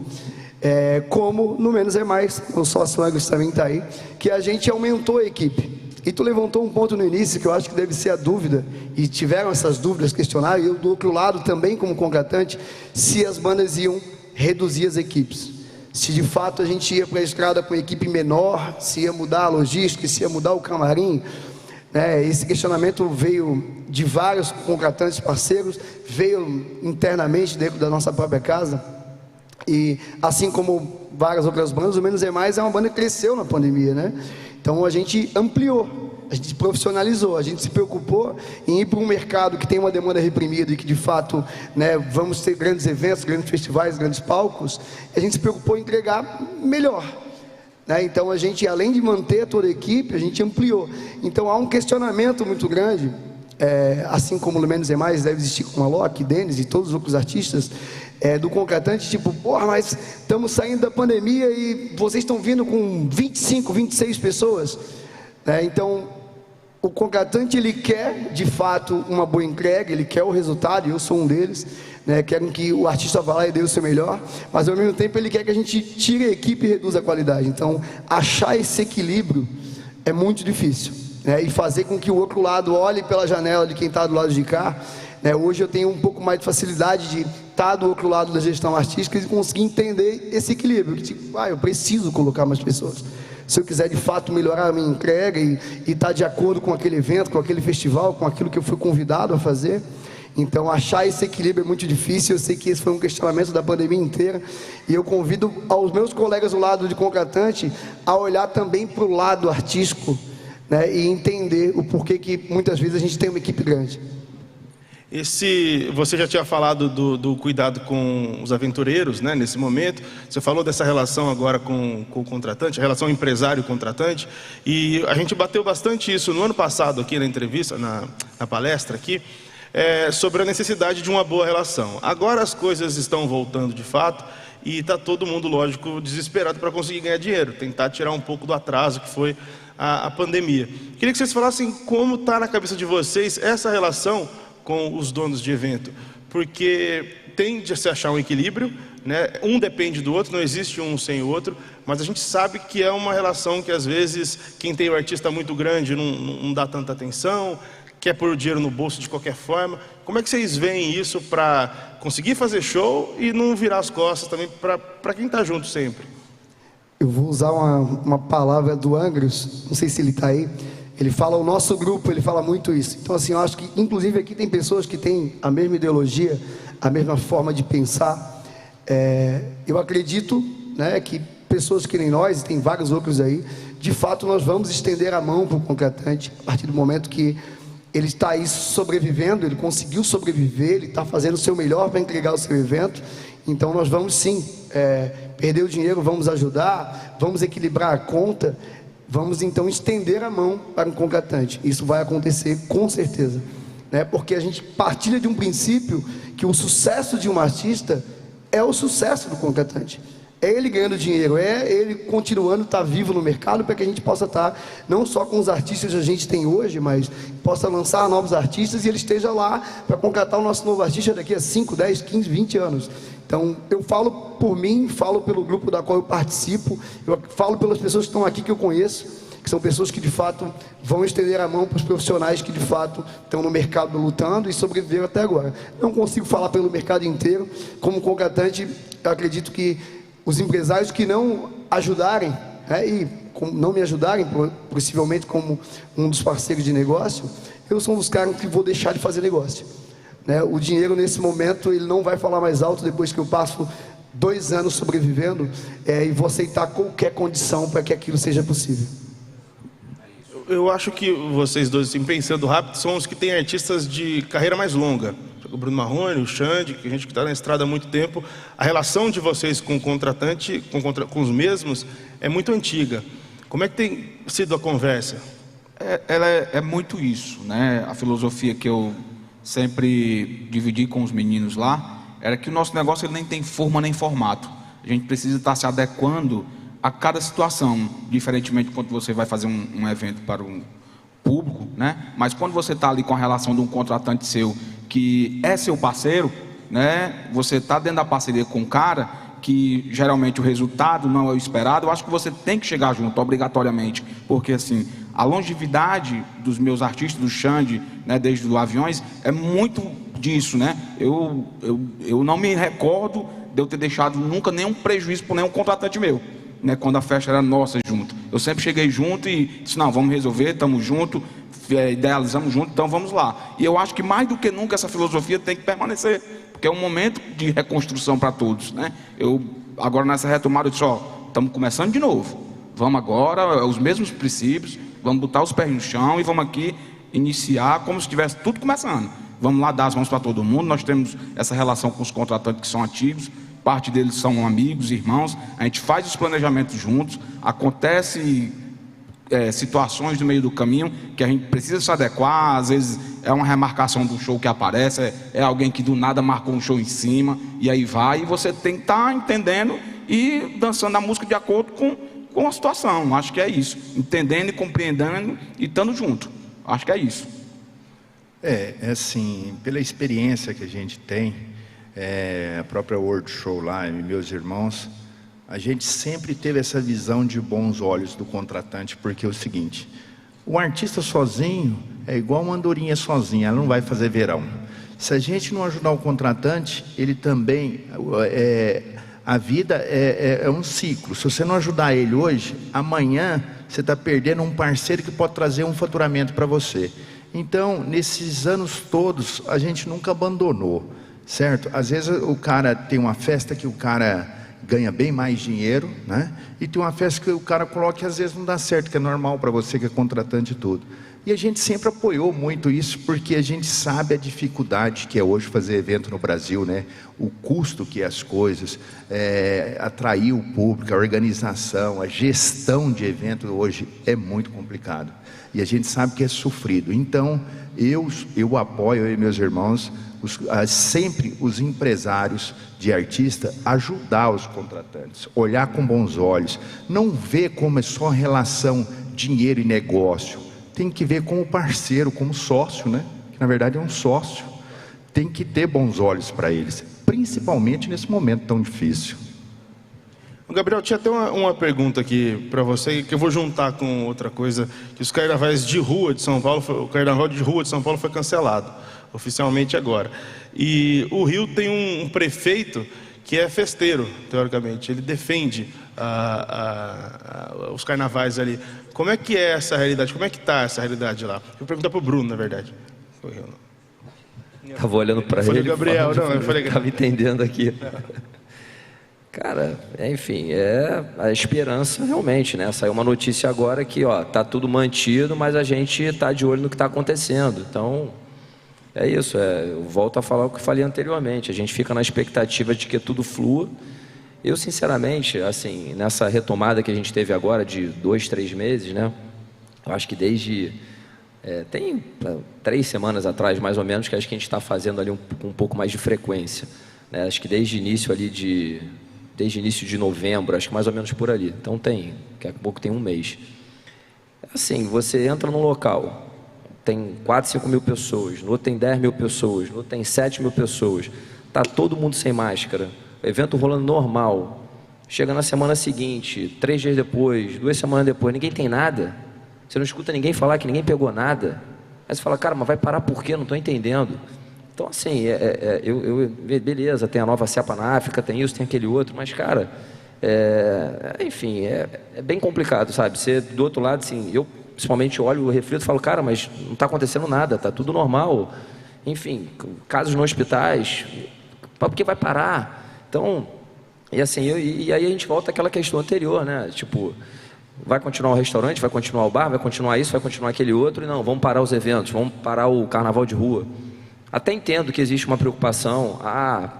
como no Menos é Mais, o sócio Angus também está aí, que a gente aumentou a equipe. E tu levantou um ponto no início que eu acho que deve ser a dúvida, e tiveram essas dúvidas, questionário, e eu do outro lado também como contratante, se as bandas iam reduzir as equipes, se de fato a gente ia para a estrada com equipe menor, se ia mudar a logística, se ia mudar o camarim, né? Esse questionamento veio de vários contratantes parceiros, veio internamente dentro da nossa própria casa, e assim como várias outras bandas, o Menos é Mais é uma banda que cresceu na pandemia, né? Então a gente ampliou, a gente profissionalizou, a gente se preocupou em ir para um mercado que tem uma demanda reprimida e que de fato, né, vamos ter grandes eventos, grandes festivais, grandes palcos. A gente se preocupou em entregar melhor, né? Então a gente, além de manter toda a equipe, a gente ampliou. Então há um questionamento muito grande, assim como o Menos é Mais deve existir com a Loki, Denis e todos os outros artistas, do contratante, tipo, porra, mas estamos saindo da pandemia e vocês estão vindo com 25, 26 pessoas, então o contratante ele quer de fato uma boa entrega, ele quer o resultado, e eu sou um deles, né? Quero que o artista vá lá e dê o seu melhor, mas ao mesmo tempo ele quer que a gente tire a equipe e reduza a qualidade. Então achar esse equilíbrio é muito difícil, né, e fazer com que o outro lado olhe pela janela de quem está do lado de cá, né. Hoje eu tenho um pouco mais de facilidade de estar do outro lado da gestão artística e conseguir entender esse equilíbrio, que tipo, eu preciso colocar mais pessoas. Se eu quiser de fato melhorar a minha entrega e estar de acordo com aquele evento, com aquele festival, com aquilo que eu fui convidado a fazer. Então, achar esse equilíbrio é muito difícil. Eu sei que esse foi um questionamento da pandemia inteira. E eu convido aos meus colegas do lado de contratante a olhar também para o lado artístico, né, e entender o porquê que muitas vezes a gente tem uma equipe grande. Você já tinha falado do cuidado com os aventureiros, né, nesse momento. Você falou dessa relação agora com o contratante, a relação empresário-contratante. E a gente bateu bastante isso no ano passado aqui na entrevista, na palestra aqui, sobre a necessidade de uma boa relação. Agora as coisas estão voltando de fato e está todo mundo, lógico, desesperado para conseguir ganhar dinheiro, tentar tirar um pouco do atraso que foi a pandemia. Queria que vocês falassem como está na cabeça de vocês essa relação com os donos de evento, porque tende a se achar um equilíbrio, né? Um depende do outro, não existe um sem o outro, mas a gente sabe que é uma relação que às vezes quem tem o artista muito grande não dá tanta atenção, quer pôr o dinheiro no bolso de qualquer forma. Como é que vocês veem isso para conseguir fazer show e não virar as costas também para quem está junto sempre? Eu vou usar uma palavra do Angrius, não sei se ele está aí. Ele fala, o nosso grupo, ele fala muito isso. Então, assim, eu acho que, inclusive, aqui tem pessoas que têm a mesma ideologia, a mesma forma de pensar. Eu acredito, né, que pessoas que nem nós, e tem vários outros aí, de fato, nós vamos estender a mão para o contratante, a partir do momento que ele está aí sobrevivendo, ele conseguiu sobreviver, ele está fazendo o seu melhor para entregar o seu evento. Então, nós vamos, sim, perder o dinheiro, vamos ajudar, vamos equilibrar a conta. Vamos então estender a mão para um contratante. Isso vai acontecer com certeza, né? Porque a gente partilha de um princípio que o sucesso de um artista é o sucesso do contratante. É ele ganhando dinheiro, é ele continuando a estar vivo no mercado para que a gente possa estar não só com os artistas que a gente tem hoje, mas possa lançar novos artistas e ele esteja lá para contratar o nosso novo artista daqui a 5, 10, 15, 20 anos. Então, eu falo por mim, falo pelo grupo da qual eu participo, eu falo pelas pessoas que estão aqui que eu conheço, que são pessoas que de fato vão estender a mão para os profissionais que de fato estão no mercado lutando e sobreviveram até agora. Não consigo falar pelo mercado inteiro. Como contratante, eu acredito que os empresários que não ajudarem, e não me ajudarem, possivelmente como um dos parceiros de negócio, eu sou um dos caras que vou deixar de fazer negócio. O dinheiro nesse momento ele não vai falar mais alto depois que eu passo 2 anos sobrevivendo, e vou aceitar qualquer condição para que aquilo seja possível. Eu acho que vocês dois, assim, pensando rápido, são os que têm artistas de carreira mais longa. O Bruno Marrone, o Xande, que a gente que está na estrada há muito tempo. A relação de vocês com o contratante, com os mesmos, é muito antiga. Como é que tem sido a conversa? Ela é muito isso, né? A filosofia que eu sempre dividi com os meninos lá era que o nosso negócio ele nem tem forma nem formato. A gente precisa estar se adequando a cada situação, diferentemente quando você vai fazer um evento para um público, né? Mas quando você está ali com a relação de um contratante seu que é seu parceiro, né? Você está dentro da parceria com um cara que geralmente o resultado não é o esperado. Eu acho que você tem que chegar junto obrigatoriamente, porque assim a longevidade dos meus artistas, do Xande, né, desde os Aviões, é muito disso, né? Eu não me recordo de eu ter deixado nunca nenhum prejuízo por nenhum contratante meu, né? Quando a festa era nossa junto, eu sempre cheguei junto e disse, não, vamos resolver, estamos juntos, idealizamos junto, então vamos lá. E eu acho que mais do que nunca essa filosofia tem que permanecer, porque é um momento de reconstrução para todos, né? Eu agora nessa retomada eu disse, estamos começando de novo, vamos agora, os mesmos princípios, vamos botar os pés no chão e vamos aqui iniciar como se estivesse tudo começando. Vamos lá dar as mãos para todo mundo. Nós temos essa relação com os contratantes que são ativos, parte deles são amigos, irmãos. A gente faz os planejamentos juntos. Acontece situações no meio do caminho que a gente precisa se adequar. Às vezes é uma remarcação do show que aparece, é alguém que do nada marcou um show em cima e aí vai, e você tem que estar entendendo e dançando a música de acordo com a situação. Acho que é isso, entendendo e compreendendo e estando junto. Acho que é isso. Assim, pela experiência que a gente tem, a própria World Show lá, e meus irmãos, a gente sempre teve essa visão de bons olhos do contratante, porque é o seguinte, O artista sozinho é igual uma andorinha sozinha, ela não vai fazer verão. Se a gente não ajudar o contratante, ele também... a vida é um ciclo. Se você não ajudar ele hoje, amanhã você está perdendo um parceiro que pode trazer um faturamento para você. Então, nesses anos todos, a gente nunca abandonou, certo? Às vezes o cara tem uma festa que o cara ganha bem mais dinheiro, né? E tem uma festa que o cara coloca que às vezes não dá certo, que é normal para você que é contratante e tudo. E a gente sempre apoiou muito isso, porque a gente sabe a dificuldade que é hoje fazer evento no Brasil, né? O custo que é as coisas, atrair o público, a organização, a gestão de evento hoje é muito complicado. E a gente sabe que é sofrido. Então, eu apoio, eu e meus irmãos, sempre os empresários de artista, ajudar os contratantes, olhar com bons olhos, não ver como é só relação dinheiro e negócio, tem que ver como parceiro, como sócio, né? Que na verdade é um sócio, tem que ter bons olhos para eles, principalmente nesse momento tão difícil. Gabriel, tinha até uma pergunta aqui para você, que eu vou juntar com outra coisa, que os carnavais de rua de São Paulo, o carnaval de rua de São Paulo foi cancelado, oficialmente agora. E o Rio tem um prefeito que é festeiro, teoricamente, ele defende os carnavais ali. Como é que é essa realidade? Como é que está essa realidade lá? Vou perguntar para o Bruno, na verdade. Estava olhando para ele. Foi o Gabriel, não, eu falei... Estava entendendo aqui. Cara, enfim, é a esperança realmente, né? Saiu uma notícia agora que, ó, tá tudo mantido, mas a gente tá de olho no que está acontecendo. Então, é isso. Eu volto a falar o que eu falei anteriormente. A gente fica na expectativa de que tudo flua. Eu, sinceramente, assim, nessa retomada que a gente teve agora de 2, 3 meses, né? Eu acho que desde... tem 3 semanas atrás, mais ou menos, que acho que a gente está fazendo ali um pouco mais de frequência, né? Acho que desde início de novembro, acho que mais ou menos por ali. Então daqui a pouco tem um mês. Assim, você entra num local, tem 4, 5 mil pessoas, no outro tem 10 mil pessoas, no outro tem 7 mil pessoas, tá todo mundo sem máscara, evento rolando normal, chega na semana seguinte, 3 dias depois, 2 semanas depois, ninguém tem nada, você não escuta ninguém falar que ninguém pegou nada, aí você fala, cara, mas vai parar por quê? Não estou entendendo. Então, assim, beleza, tem a nova cepa na África, tem isso, tem aquele outro, mas, cara, enfim, é bem complicado, sabe? Você, do outro lado, assim, eu principalmente olho, reflito e falo, cara, mas não está acontecendo nada, está tudo normal. Enfim, casos nos hospitais, porque vai parar. Então, e assim, e aí a gente volta àquela questão anterior, né? Tipo, vai continuar o restaurante, vai continuar o bar, vai continuar isso, vai continuar aquele outro, e não, vamos parar os eventos, vamos parar o carnaval de rua. Até entendo que existe uma preocupação,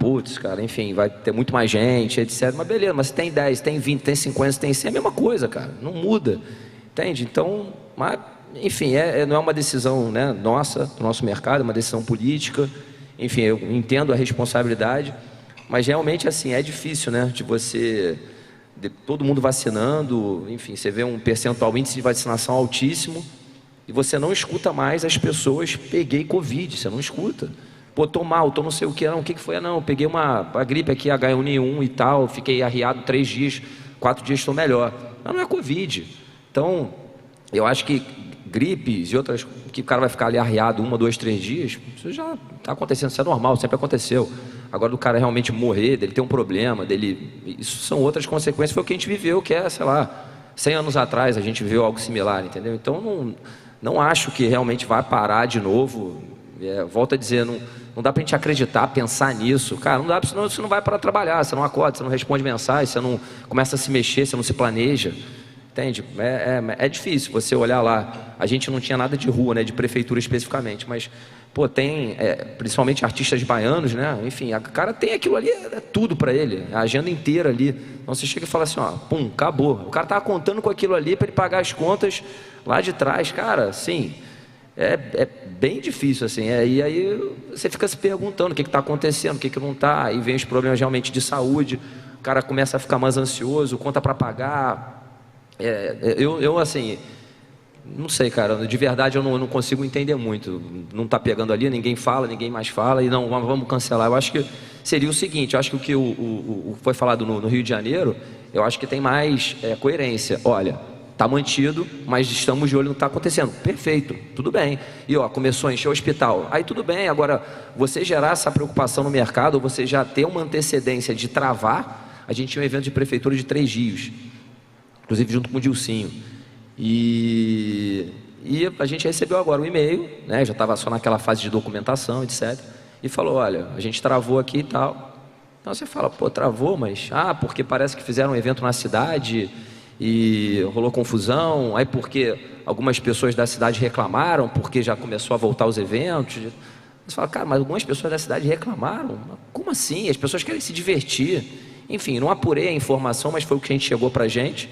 putz, cara, enfim, vai ter muito mais gente, etc. Mas beleza, mas se tem 10, tem 20, tem 50, tem 100, é a mesma coisa, cara, não muda, entende? Então, mas, enfim, não é uma decisão, né, nossa, do nosso mercado, é uma decisão política, enfim, eu entendo a responsabilidade, mas realmente, assim, é difícil, né, de você, todo mundo vacinando, enfim, você vê um percentual, índice de vacinação altíssimo, e você não escuta mais as pessoas, peguei Covid, você não escuta. Pô, tô mal, tô não sei o que, não, o que foi? Não, peguei a gripe aqui, H1N1 e tal, fiquei arriado 3 dias, 4 dias estou melhor. Mas não é Covid. Então, eu acho que gripes e outras, que o cara vai ficar ali arriado 1, 2, 3 dias, isso já está acontecendo, isso é normal, sempre aconteceu. Agora, do cara realmente morrer, dele ter um problema, isso são outras consequências, foi o que a gente viveu, que é, sei lá, 100 anos atrás a gente viveu algo similar, entendeu? Então, não acho que realmente vai parar de novo. Volto a dizer, não dá pra gente acreditar, pensar nisso. Cara, não dá, senão você não vai para trabalhar, você não acorda, você não responde mensagem, você não começa a se mexer, você não se planeja. Entende? É difícil você olhar lá. A gente não tinha nada de rua, né, de prefeitura especificamente, mas, pô, tem, principalmente artistas baianos, né? Enfim, o cara tem aquilo ali, é tudo para ele, a agenda inteira ali. Então você chega e fala assim, ó, pum, acabou. O cara tava contando com aquilo ali para ele pagar as contas lá de trás, cara, assim, é bem difícil, assim, e aí você fica se perguntando o que está acontecendo, o que não está, aí vem os problemas realmente de saúde, o cara começa a ficar mais ansioso, conta para pagar. Eu assim, não sei, cara, de verdade eu não consigo entender muito, não está pegando ali, ninguém fala, ninguém mais fala, e não, vamos cancelar. Eu acho que seria o seguinte, eu acho que o que foi falado no Rio de Janeiro, eu acho que tem mais coerência. Olha, está mantido, mas estamos de olho no que está acontecendo. Perfeito, tudo bem. E começou a encher o hospital. Aí tudo bem, agora você gerar essa preocupação no mercado, você já ter uma antecedência de travar. A gente tinha um evento de prefeitura de 3 dias, inclusive junto com o Dilcinho. E a gente recebeu agora um e-mail, né? Já estava só naquela fase de documentação, etc. E falou, olha, a gente travou aqui e tal. Então você fala, pô, travou, mas... porque parece que fizeram um evento na cidade e rolou confusão. Aí porque algumas pessoas da cidade reclamaram, porque já começou a voltar os eventos. Você fala, cara, mas algumas pessoas da cidade reclamaram? Como assim? As pessoas querem se divertir. Enfim, não apurei a informação, mas foi o que a gente chegou pra gente.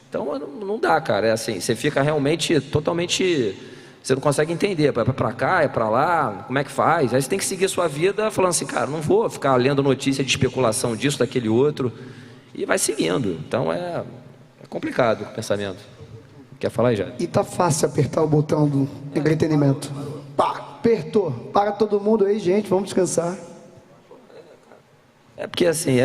Então não dá, cara. É assim, você fica realmente totalmente... Você não consegue entender, é para cá, é para lá, como é que faz? Aí você tem que seguir a sua vida falando assim, cara, não vou ficar lendo notícia de especulação disso, daquele outro, e vai seguindo. Então é complicado o pensamento. Quer falar aí, já? E tá fácil apertar o botão do entretenimento. Pá, apertou. Para todo mundo aí, gente, vamos descansar. É porque assim,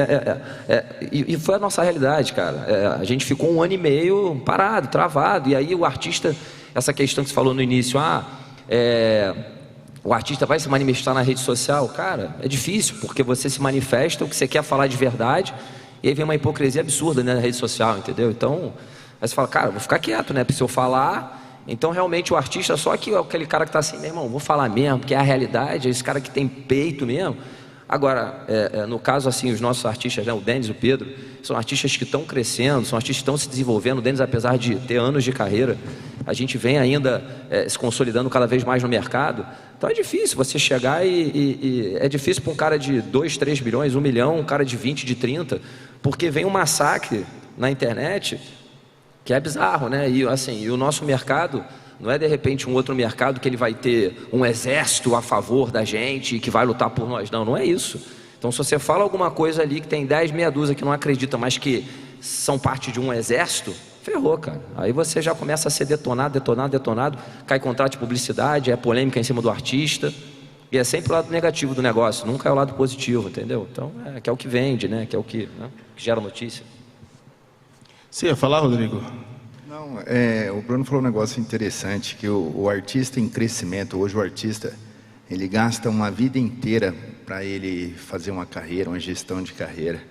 e foi a nossa realidade, cara. A gente ficou 1 ano e meio parado, travado, e aí o artista... Essa questão que você falou no início, o artista vai se manifestar na rede social, cara, é difícil, porque você se manifesta o que você quer falar de verdade, e aí vem uma hipocrisia absurda, né, na rede social, entendeu? Então, aí você fala, cara, vou ficar quieto, né, porque se eu falar, então realmente o artista, só que aquele cara que tá assim, meu irmão, vou falar mesmo, porque é a realidade, é esse cara que tem peito mesmo. Agora, no caso assim, os nossos artistas, né, o Denis e o Pedro, são artistas que estão crescendo, são artistas que estão se desenvolvendo. O Denis, apesar de ter anos de carreira, a gente vem ainda se consolidando cada vez mais no mercado. Então é difícil você chegar e é difícil para um cara de 2, 3 bilhões, 1 milhão, um cara de 20, de 30, porque vem um massacre na internet que é bizarro, né? E assim, e o nosso mercado... Não é de repente um outro mercado que ele vai ter um exército a favor da gente, que vai lutar por nós. Não, não é isso. Então se você fala alguma coisa ali que tem 10, meia dúzia que não acredita, mas que são parte de um exército, ferrou, cara. Aí você já começa a ser detonado, cai contrato de publicidade, é polêmica em cima do artista, e é sempre o lado negativo do negócio, nunca é o lado positivo, entendeu? Então, que é o que vende, né? Que é o que gera notícia. Você ia falar, Rodrigo? Não, o Bruno falou um negócio interessante, que o artista em crescimento, hoje o artista, ele gasta uma vida inteira para ele fazer uma carreira, uma gestão de carreira.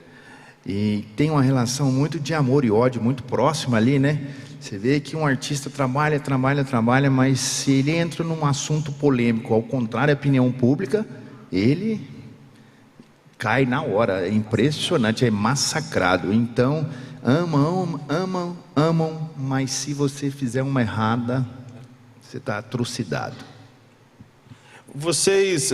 E tem uma relação muito de amor e ódio, muito próxima ali, né? Você vê que um artista trabalha, mas se ele entra num assunto polêmico, ao contrário da opinião pública, ele cai na hora, é impressionante, é massacrado. Então... Amam, mas se você fizer uma errada, você está atrocidado. Vocês,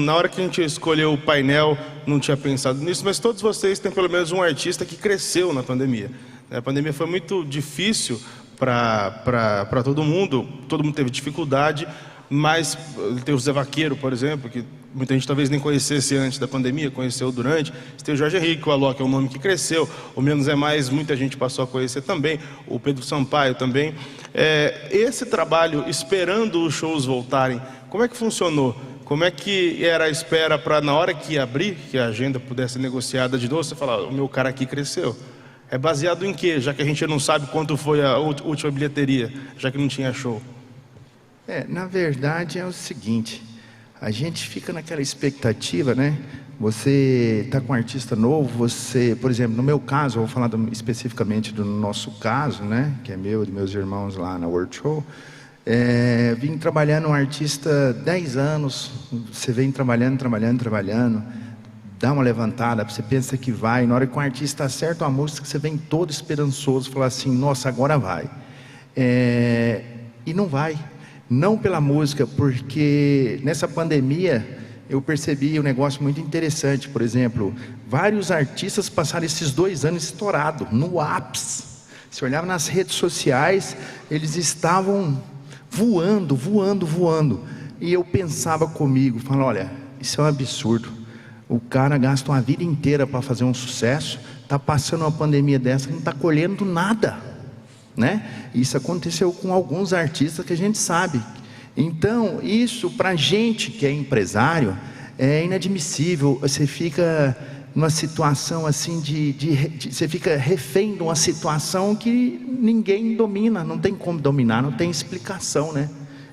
na hora que a gente escolheu o painel, não tinha pensado nisso, mas todos vocês têm pelo menos um artista que cresceu na pandemia. A pandemia foi muito difícil para todo mundo teve dificuldade, mas tem o Zé Vaqueiro, por exemplo, que muita gente talvez nem conhecesse antes da pandemia, conheceu durante. Você tem o Jorge Henrique, o Alok é um nome que cresceu, o Menos é Mais, muita gente passou a conhecer também, o Pedro Sampaio também. Esse trabalho, esperando os shows voltarem, como é que funcionou? Como é que era a espera para, na hora que abrir, que a agenda pudesse ser negociada de novo, você falar, o meu cara aqui cresceu? É baseado em quê? Já que a gente não sabe quanto foi a última bilheteria, já que não tinha show. Na verdade é o seguinte, a gente fica naquela expectativa, né? Você está com um artista novo, você, por exemplo, no meu caso, eu vou falar especificamente do nosso caso, né? Que é meu e dos meus irmãos lá na World Show. Vim trabalhando um artista 10 anos, você vem trabalhando, dá uma levantada, você pensa que vai, na hora que um artista acerta uma música, você vem todo esperançoso, falar assim, nossa, agora vai. E não vai. Não pela música, porque nessa pandemia eu percebi um negócio muito interessante. Por exemplo, vários artistas passaram esses 2 anos estourados, no ápice. Se olhava nas redes sociais, eles estavam voando. E eu pensava comigo, falando, olha, isso é um absurdo. O cara gasta uma vida inteira para fazer um sucesso, está passando uma pandemia dessa, não está colhendo nada. Né? Isso aconteceu com alguns artistas que a gente sabe. Então isso para a gente que é empresário é inadmissível. Você fica numa situação assim você fica refém de uma situação que ninguém domina, não tem como dominar, não tem explicação, né?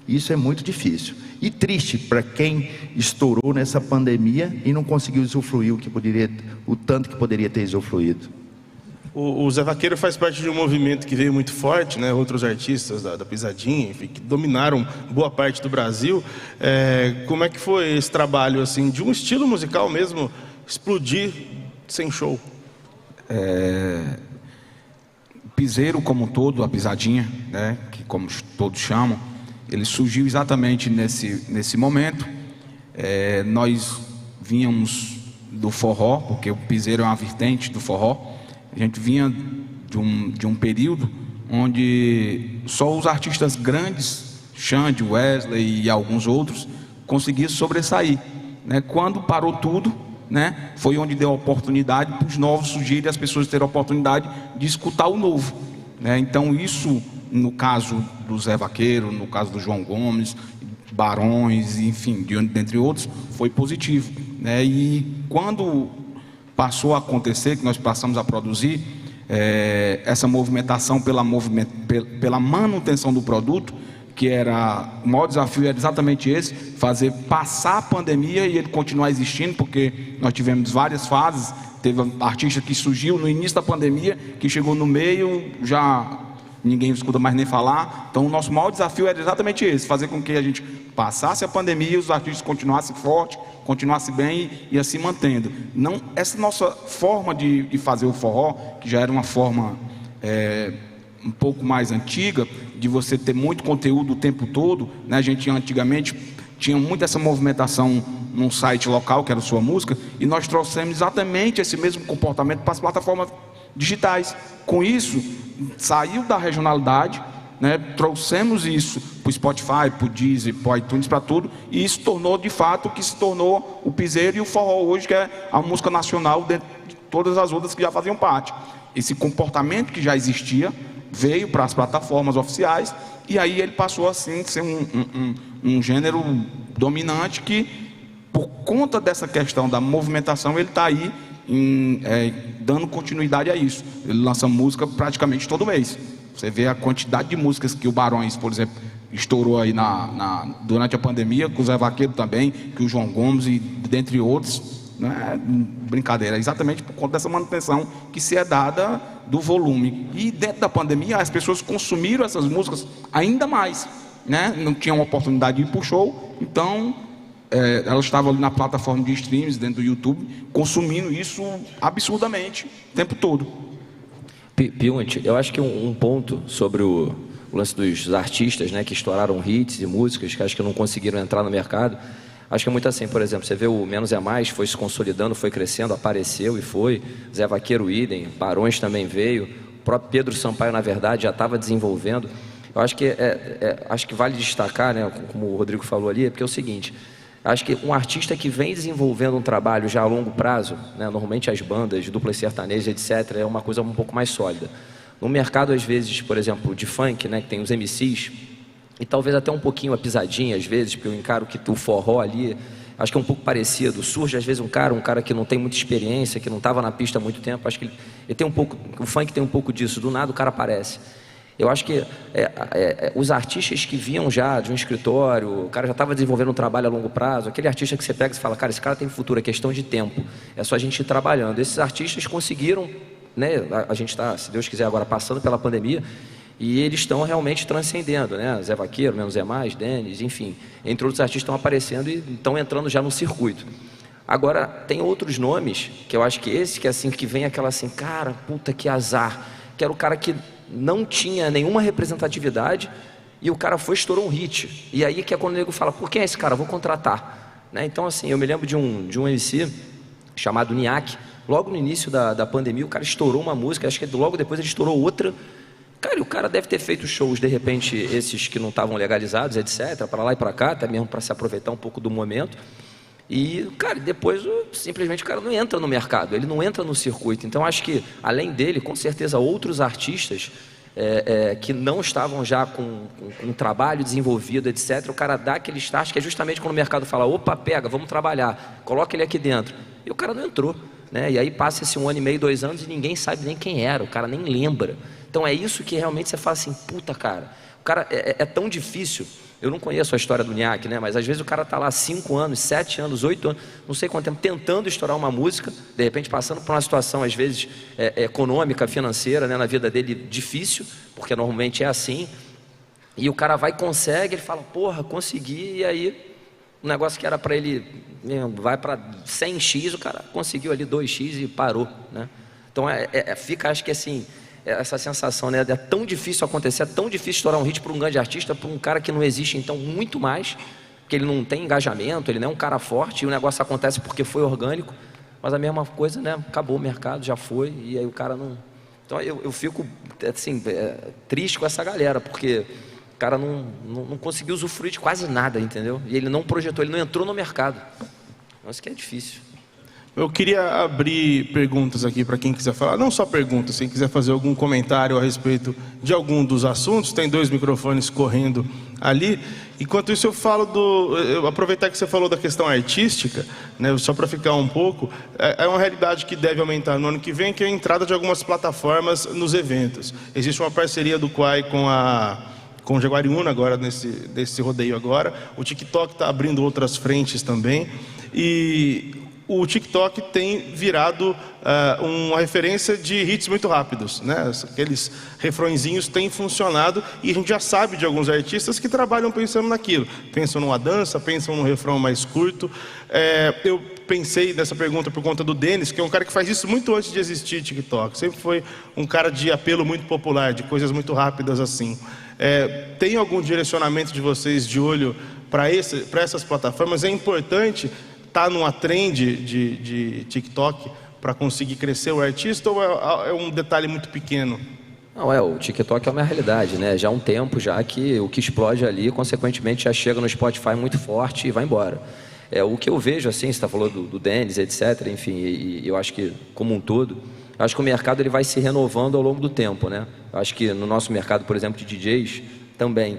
Isso é muito difícil e triste para quem estourou nessa pandemia e não conseguiu usufruir o tanto que poderia ter usufruído. O Zé Vaqueiro faz parte de um movimento que veio muito forte, né? Outros artistas da Pisadinha, enfim, que dominaram boa parte do Brasil. Como é que foi esse trabalho assim, de um estilo musical mesmo explodir sem show? O piseiro como um todo, a pisadinha, né? Que como todos chamam, ele surgiu exatamente nesse momento. Nós vínhamos do forró, porque o piseiro é uma vertente do forró. A gente vinha de um período onde só os artistas grandes, Xande, Wesley e alguns outros, conseguiam sobressair, né? Quando parou tudo, né, foi onde deu a oportunidade para os novos surgirem, as pessoas terem a oportunidade de escutar o novo, né? Então isso, no caso do Zé Vaqueiro, no caso do João Gomes, Barões, enfim, dentre outros, foi positivo, né? E quando passou a acontecer, que nós passamos a produzir essa movimentação pela manutenção do produto, que o maior desafio era exatamente esse, fazer passar a pandemia e ele continuar existindo, porque nós tivemos várias fases. Teve artista que surgiu no início da pandemia, que chegou no meio, já ninguém escuta mais nem falar. Então o nosso maior desafio era exatamente esse, fazer com que a gente passasse a pandemia e os artistas continuassem fortes, continuassem bem e assim mantendo. Não, essa nossa forma de fazer o forró, que já era uma forma um pouco mais antiga, de você ter muito conteúdo o tempo todo, né? A gente antigamente tinha muito essa movimentação num site local, que era o Sua Música, e nós trouxemos exatamente esse mesmo comportamento para as plataformas digitais. Com isso, saiu da regionalidade, né? Trouxemos isso para o Spotify, para o Deezer, para o iTunes, para tudo, e isso tornou de fato o que se tornou o piseiro e o forró hoje, que é a música nacional dentro de todas as outras que já faziam parte. Esse comportamento que já existia veio para as plataformas oficiais e aí ele passou assim a ser um gênero dominante que, por conta dessa questão da movimentação, ele está aí dando continuidade a isso. Ele lança música praticamente todo mês. Você vê a quantidade de músicas que o Barões, por exemplo, estourou aí durante a pandemia, com o Zé Vaqueiro também, que o João Gomes e dentre outros. Não é brincadeira, exatamente por conta dessa manutenção que se é dada do volume. E dentro da pandemia as pessoas consumiram essas músicas ainda mais, né? Não tinham oportunidade de ir para o show, então elas estavam ali na plataforma de streams dentro do YouTube, consumindo isso absurdamente o tempo todo. Piunte, eu acho que um ponto sobre o lance dos artistas, né, que estouraram hits e músicas que acho que não conseguiram entrar no mercado. Acho que é muito assim, por exemplo, você vê o Menos é Mais, foi se consolidando, foi crescendo, apareceu e foi. Zé Vaqueiro, idem, Barões também veio. O próprio Pedro Sampaio, na verdade, já estava desenvolvendo. Eu acho que, acho que vale destacar, né, como o Rodrigo falou ali, porque é o seguinte, acho que um artista que vem desenvolvendo um trabalho já a longo prazo, né, normalmente as bandas, duplas sertanejas, etc., é uma coisa um pouco mais sólida. No mercado, às vezes, por exemplo, de funk, né, que tem os MCs, e talvez até um pouquinho a pisadinha às vezes, porque eu encaro que o forró ali, acho que é um pouco parecido. Surge às vezes um cara que não tem muita experiência, que não estava na pista há muito tempo, acho que ele tem um pouco, o funk tem um pouco disso, do nada o cara aparece. Eu acho que os artistas que vinham já de um escritório, o cara já estava desenvolvendo um trabalho a longo prazo, aquele artista que você pega e fala, cara, esse cara tem futuro, é questão de tempo, é só a gente ir trabalhando. Esses artistas conseguiram, né, a gente está, se Deus quiser, agora passando pela pandemia, e eles estão realmente transcendendo, né? Zé Vaqueiro, Menos é Mais, Denis, enfim, entre outros artistas estão aparecendo e estão entrando já no circuito. Agora, tem outros nomes, que eu acho que esse, que é assim, que vem aquela assim, cara, puta que azar, que era o cara que não tinha nenhuma representatividade e o cara estourou um hit. E aí que é quando o nego fala, por quem é esse cara? Vou contratar. Né? Então, assim, eu me lembro de um MC chamado Niak, logo no início da pandemia, o cara estourou uma música, acho que logo depois ele estourou outra. Cara, o cara deve ter feito shows, de repente, esses que não estavam legalizados, etc., para lá e para cá, até mesmo para se aproveitar um pouco do momento. E, cara, depois simplesmente o cara não entra no mercado, ele não entra no circuito. Então, acho que, além dele, com certeza, outros artistas que não estavam já com um trabalho desenvolvido, etc., o cara dá aquele start, que é justamente quando o mercado fala, opa, pega, vamos trabalhar, coloca ele aqui dentro. E o cara não entrou. né? E aí passa esse 1 ano e meio, 2 anos e ninguém sabe nem quem era, o cara nem lembra. Então é isso que realmente você fala assim, puta cara, o cara é tão difícil. Eu não conheço a história do Niak, né? Mas às vezes o cara tá lá 5 anos, 7 anos, 8 anos, não sei quanto tempo, tentando estourar uma música, de repente passando por uma situação às vezes econômica, financeira, né? Na vida dele difícil, porque normalmente é assim. E o cara vai e consegue, ele fala, porra, consegui, e aí o negócio que era para ele, vai para 100x, o cara conseguiu ali 2x e parou, né? Então fica, acho que assim, essa sensação, né? É tão difícil acontecer, é tão difícil estourar um hit para um grande artista, para um cara que não existe, então, muito mais, porque ele não tem engajamento, ele não é um cara forte, e o negócio acontece porque foi orgânico, mas a mesma coisa, né? Acabou o mercado, já foi, e aí o cara não... Então eu fico, assim, triste com essa galera, porque o cara não conseguiu usufruir de quase nada, entendeu? E ele não projetou, ele não entrou no mercado. Então, isso que é difícil. Eu queria abrir perguntas aqui para quem quiser falar, não só perguntas, quem quiser fazer algum comentário a respeito de algum dos assuntos, tem 2 microfones correndo ali. Enquanto isso eu aproveitar que você falou da questão artística, né, só para ficar um pouco, é uma realidade que deve aumentar no ano que vem, que é a entrada de algumas plataformas nos eventos. Existe uma parceria do Quai com o Jaguariúna agora, nesse rodeio agora. O TikTok está abrindo outras frentes também. E o TikTok tem virado uma referência de hits muito rápidos, né? Aqueles refrõezinhos têm funcionado e a gente já sabe de alguns artistas que trabalham pensando naquilo. Pensam numa dança, pensam num refrão mais curto. Eu pensei nessa pergunta por conta do Denis, que é um cara que faz isso muito antes de existir TikTok. Sempre foi um cara de apelo muito popular, de coisas muito rápidas assim. Tem algum direcionamento de vocês de olho para essas plataformas? É importante estar numa trend de TikTok para conseguir crescer o artista, ou é um detalhe muito pequeno? Não, o TikTok é uma realidade, né? Já há um tempo já que o que explode ali, consequentemente, já chega no Spotify muito forte e vai embora. O que eu vejo, assim, você está falando do Denis, etc., enfim, e eu acho que, como um todo, acho que o mercado ele vai se renovando ao longo do tempo, né? Eu acho que no nosso mercado, por exemplo, de DJs, também,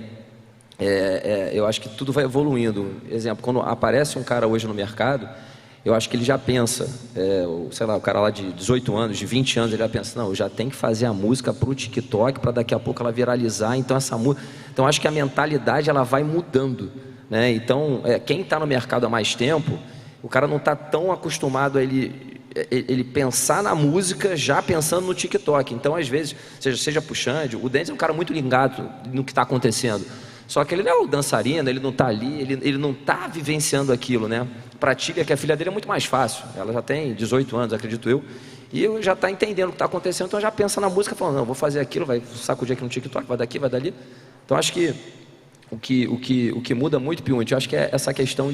eu acho que tudo vai evoluindo. Exemplo, quando aparece um cara hoje no mercado, eu acho que ele já pensa, sei lá, o cara lá de 18 anos, de 20 anos, ele já pensa, não, eu já tenho que fazer a música para o TikTok, para daqui a pouco ela viralizar, então então acho que a mentalidade ela vai mudando, né? Então, quem está no mercado há mais tempo, o cara não está tão acostumado a ele pensar na música já pensando no TikTok. Então, às vezes, seja pro Xande, o Denis é um cara muito ligado no que está acontecendo. Só que ele não é o dançarino, ele não está ali, ele não está vivenciando aquilo, né? Para Tília, que a filha dele é muito mais fácil. Ela já tem 18 anos, acredito eu. E eu já está entendendo o que está acontecendo, então já pensa na música, falando, não, vou fazer aquilo, vai sacudir aqui no TikTok, vai daqui, vai dali. Então, acho que o que muda muito, Piunte, eu acho que é essa questão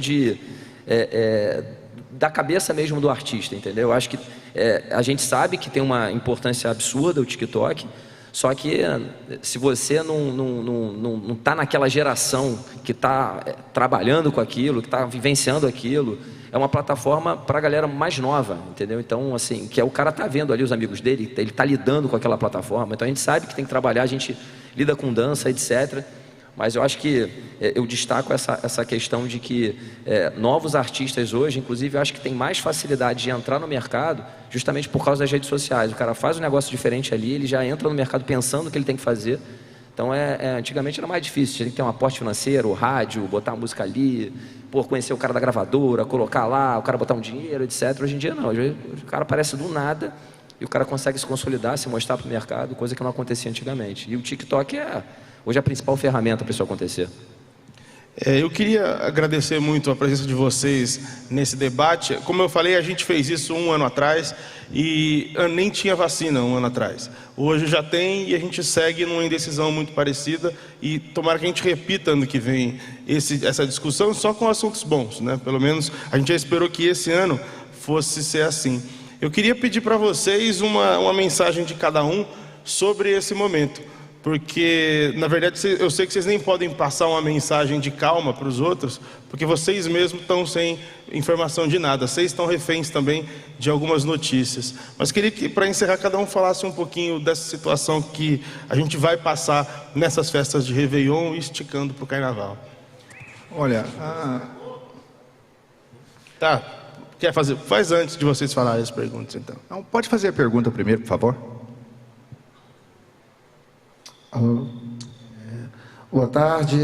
da cabeça mesmo do artista, entendeu? Eu acho que a gente sabe que tem uma importância absurda o TikTok, só que se você não está naquela geração que está trabalhando com aquilo, que está vivenciando aquilo, é uma plataforma para a galera mais nova, entendeu? Então, assim, que o cara está vendo ali os amigos dele, ele está lidando com aquela plataforma, então a gente sabe que tem que trabalhar, a gente lida com dança, etc., mas eu acho que eu destaco essa questão de que novos artistas hoje, inclusive, eu acho que tem mais facilidade de entrar no mercado justamente por causa das redes sociais. O cara faz um negócio diferente ali, ele já entra no mercado pensando o que ele tem que fazer. Então, antigamente era mais difícil, tinha que ter um aporte financeiro, rádio, botar a música ali, conhecer o cara da gravadora, colocar lá, o cara botar um dinheiro, etc. Hoje em dia não, hoje o cara aparece do nada e o cara consegue se consolidar, se mostrar para o mercado, coisa que não acontecia antigamente. E o TikTok hoje é a principal ferramenta para isso acontecer. Eu queria agradecer muito a presença de vocês nesse debate. Como eu falei, a gente fez isso 1 ano atrás e nem tinha vacina 1 ano atrás. Hoje já tem e a gente segue numa indecisão muito parecida e tomara que a gente repita ano que vem essa discussão só com assuntos bons, né? Pelo menos a gente já esperou que esse ano fosse ser assim. Eu queria pedir para vocês uma mensagem de cada um sobre esse momento. Porque, na verdade, eu sei que vocês nem podem passar uma mensagem de calma para os outros, porque vocês mesmos estão sem informação de nada. Vocês estão reféns também de algumas notícias. Mas queria que, para encerrar, cada um falasse um pouquinho dessa situação que a gente vai passar nessas festas de Réveillon e esticando para o Carnaval. Olha, Tá, Quer fazer? Faz antes de vocês falarem as perguntas, então. Não, pode fazer a pergunta primeiro, por favor. Boa tarde.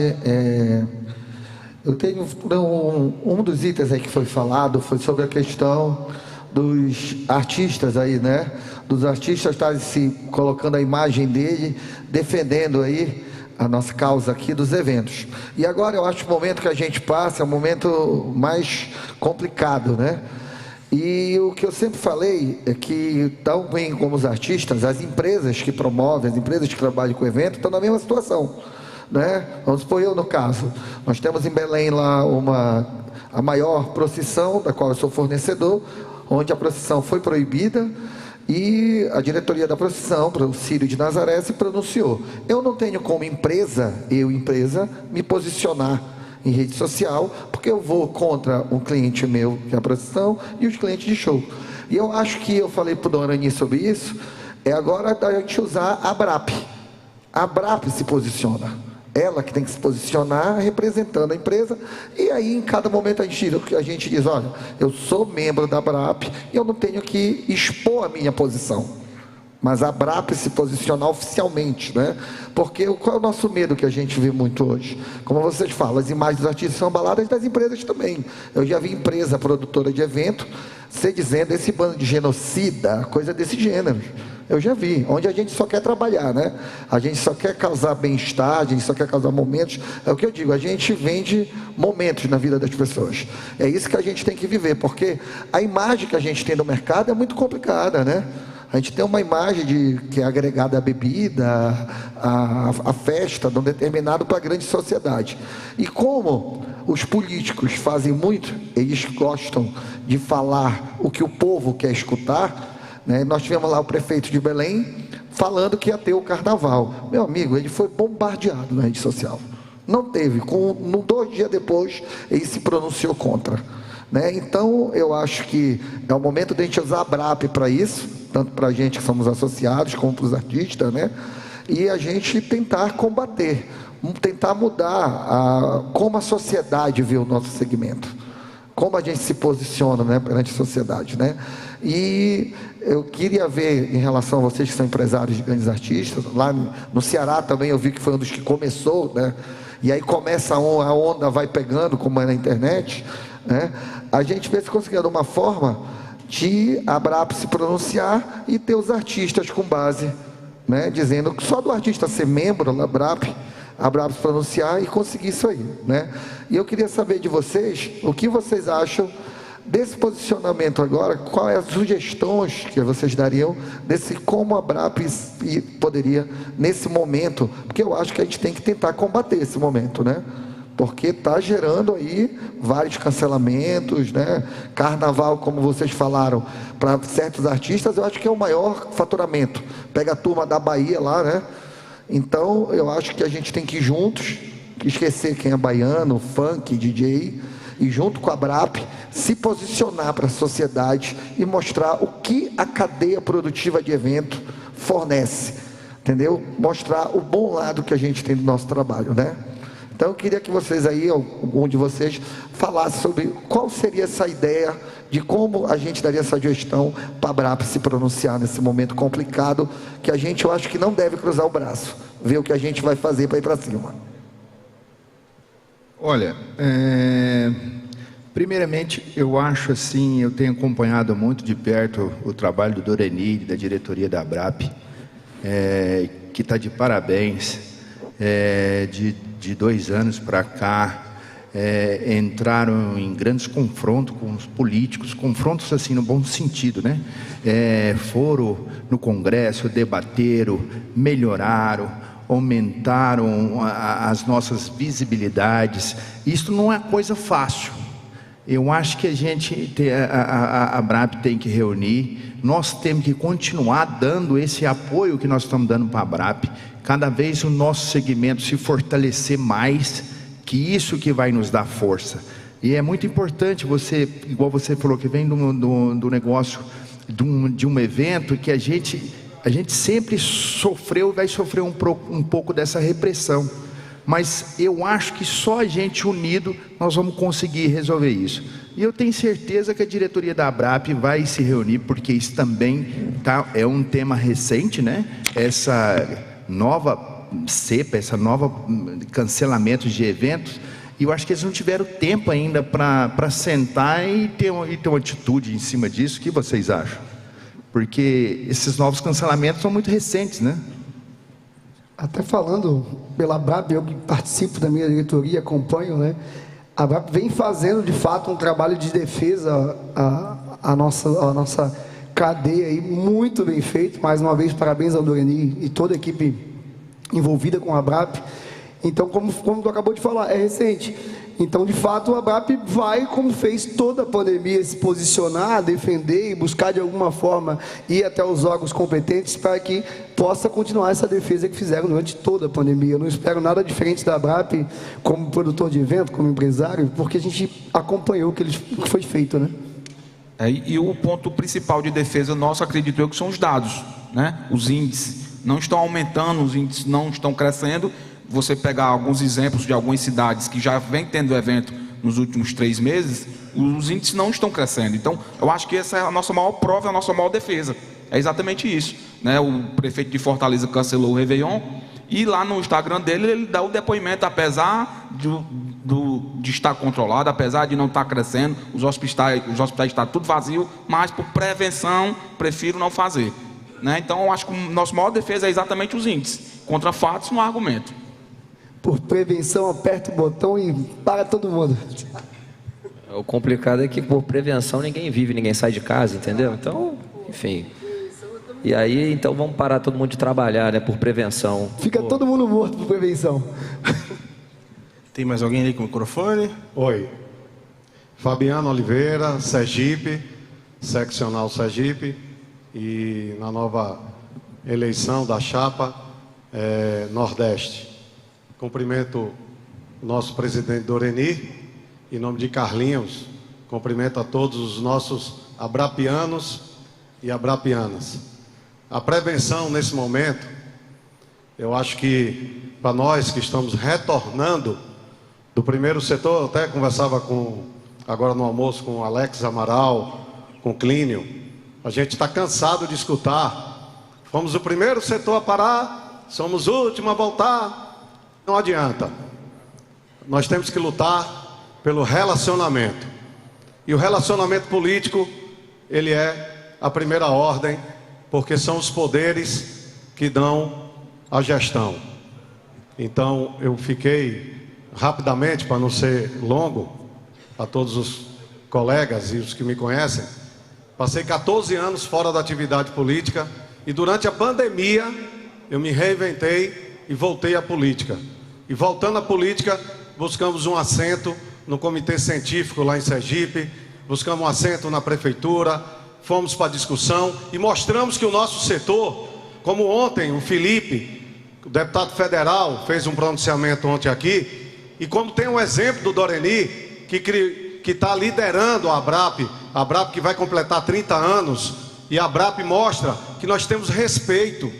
Eu tenho um dos itens aí que foi falado foi sobre a questão dos artistas aí, né? Dos artistas estarem se colocando a imagem dele, defendendo aí a nossa causa aqui dos eventos. E agora eu acho que o momento que a gente passa é um momento mais complicado, né? E o que eu sempre falei é que, tão bem como os artistas, as empresas que promovem, as empresas que trabalham com o evento, estão na mesma situação, né? Vamos supor eu no caso, nós temos em Belém lá a maior procissão, da qual eu sou fornecedor, onde a procissão foi proibida, e a diretoria da procissão, para o Círio de Nazaré, se pronunciou. Eu não tenho como empresa, me posicionar em rede social, porque eu vou contra um cliente meu, que é a procissão, e os clientes de show. E eu acho que eu falei para o Dona Ani sobre isso, é agora da gente usar a ABRAP. A ABRAP se posiciona. Ela que tem que se posicionar representando a empresa, e aí em cada momento a gente diz, olha, eu sou membro da ABRAP e eu não tenho que expor a minha posição, mas a ABRAP se posicionar oficialmente, né? Porque qual é o nosso medo que a gente vê muito hoje? Como vocês falam, as imagens dos artistas são abaladas, das empresas também. Eu já vi empresa produtora de evento se dizendo esse bando de genocida, coisa desse gênero. Eu já vi, onde a gente só quer trabalhar, né? A gente só quer causar bem-estar, a gente só quer causar momentos. É o que eu digo, a gente vende momentos na vida das pessoas. É isso que a gente tem que viver, porque a imagem que a gente tem no mercado é muito complicada, né? A gente tem uma imagem que é agregada à bebida, à festa, de um determinado para a grande sociedade. E como os políticos fazem muito, eles gostam de falar o que o povo quer escutar, né? Nós tivemos lá o prefeito de Belém falando que ia ter o carnaval. Meu amigo, ele foi bombardeado na rede social. Não teve. 2 dias depois, ele se pronunciou contra. Né? Então, eu acho que é o momento de a gente usar a ABRAP para isso, tanto para a gente que somos associados, como para os artistas, né? E a gente tentar combater, tentar mudar como a sociedade vê o nosso segmento, como a gente se posiciona, né, perante a sociedade, né? E eu queria ver, em relação a vocês que são empresários de grandes artistas, lá no Ceará também eu vi que foi um dos que começou, né? E aí começa a onda vai pegando, como é na internet, né? A gente vê se conseguindo uma forma de a ABRAP se pronunciar e ter os artistas com base, né? Dizendo que só do artista ser membro da ABRAP, a ABRAP se pronunciar e conseguir isso aí, né? E eu queria saber de vocês, o que vocês acham desse posicionamento agora, quais as sugestões que vocês dariam desse como a ABRAP poderia, nesse momento, porque eu acho que a gente tem que tentar combater esse momento, né? Porque está gerando aí vários cancelamentos, né? Carnaval, como vocês falaram, para certos artistas, eu acho que é o maior faturamento. Pega a turma da Bahia lá, né? Então, eu acho que a gente tem que ir juntos, esquecer quem é baiano, funk, DJ, e junto com a ABRAP, se posicionar para a sociedade e mostrar o que a cadeia produtiva de evento fornece, entendeu? Mostrar o bom lado que a gente tem do nosso trabalho, né? Então eu queria que vocês aí, algum de vocês, falasse sobre qual seria essa ideia de como a gente daria essa gestão para a ABRAP se pronunciar nesse momento complicado, que a gente, eu acho que não deve cruzar o braço, ver o que a gente vai fazer para ir para cima. Olha, primeiramente, eu acho assim, eu tenho acompanhado muito de perto o trabalho do Doreni, da diretoria da ABRAP, que está de parabéns, de 2 anos para cá, entraram em grandes confrontos com os políticos, confrontos assim no bom sentido, né? Foram no Congresso, debateram, melhoraram, aumentaram as nossas visibilidades. Isso não é coisa fácil. Eu acho que a ABRAP tem que reunir, nós temos que continuar dando esse apoio que nós estamos dando para a ABRAP, cada vez o nosso segmento se fortalecer mais, que isso que vai nos dar força. E é muito importante você, igual você falou, que vem do negócio, de um evento que a gente sempre sofreu e vai sofrer um pouco dessa repressão. mas eu acho que só a gente unido nós vamos conseguir resolver isso. E eu tenho certeza que a diretoria da ABRAP vai se reunir, porque isso também é um tema recente, né? Essa nova cepa, essa nova cancelamento de eventos, e eu acho que eles não tiveram tempo ainda para sentar e ter uma atitude em cima disso. O que vocês acham? Porque esses novos cancelamentos são muito recentes, né? Até falando pela ABRAP, eu que participo da minha diretoria, acompanho, né? A ABRAP vem fazendo, de fato, um trabalho de defesa à nossa cadeia aí, muito bem feito. Mais uma vez, parabéns ao Doreni e toda a equipe envolvida com a ABRAP. Então, como tu acabou de falar, é recente. Então, de fato, a ABRAP vai, como fez toda a pandemia, se posicionar, defender e buscar de alguma forma ir até os órgãos competentes para que possa continuar essa defesa que fizeram durante toda a pandemia. Eu não espero nada diferente da ABRAP como produtor de evento, como empresário, porque a gente acompanhou o que foi feito, né? E o ponto principal de defesa nosso, acredito eu, que são os dados, né? Os índices não estão aumentando, os índices não estão crescendo. Você pegar alguns exemplos de algumas cidades que já vem tendo evento nos últimos 3 meses, os índices não estão crescendo. Então, eu acho que essa é a nossa maior prova, a nossa maior defesa. É exatamente isso, né? O prefeito de Fortaleza cancelou o Réveillon e lá no Instagram dele ele dá o depoimento, apesar de estar controlado, apesar de não estar crescendo, os hospitais estão tudo vazio, mas por prevenção prefiro não fazer, né? Então, eu acho que a nossa maior defesa é exatamente os índices, contra fatos no argumento. Por prevenção, aperta o botão e para todo mundo. O complicado é que por prevenção ninguém vive, ninguém sai de casa, entendeu? Então, enfim. E aí, então vamos parar todo mundo de trabalhar, né? Por prevenção. Fica todo mundo morto por prevenção. Tem mais alguém ali com o microfone? Oi. Fabiano Oliveira, Sergipe, seccional Sergipe, e na nova eleição da chapa Nordeste. Cumprimento o nosso presidente Doreni, em nome de Carlinhos, cumprimento a todos os nossos abrapianos e abrapianas. A prevenção nesse momento, eu acho que para nós que estamos retornando do primeiro setor, eu até conversava agora no almoço com o Alex Amaral, com o Clínio, a gente está cansado de escutar, fomos o primeiro setor a parar, somos o último a voltar. Não adianta, nós temos que lutar pelo relacionamento, e o relacionamento político, ele é a primeira ordem, porque são os poderes que dão a gestão. Então, eu fiquei rapidamente, para não ser longo, a todos os colegas e os que me conhecem, passei 14 anos fora da atividade política, e durante a pandemia, eu me reinventei e voltei à política. E voltando à política, buscamos um assento no comitê científico lá em Sergipe, buscamos um assento na prefeitura, fomos para a discussão e mostramos que o nosso setor, como ontem o Felipe, o deputado federal, fez um pronunciamento ontem aqui, e como tem um exemplo do Doreni, que está liderando a ABRAP que vai completar 30 anos, e a ABRAP mostra que nós temos respeito.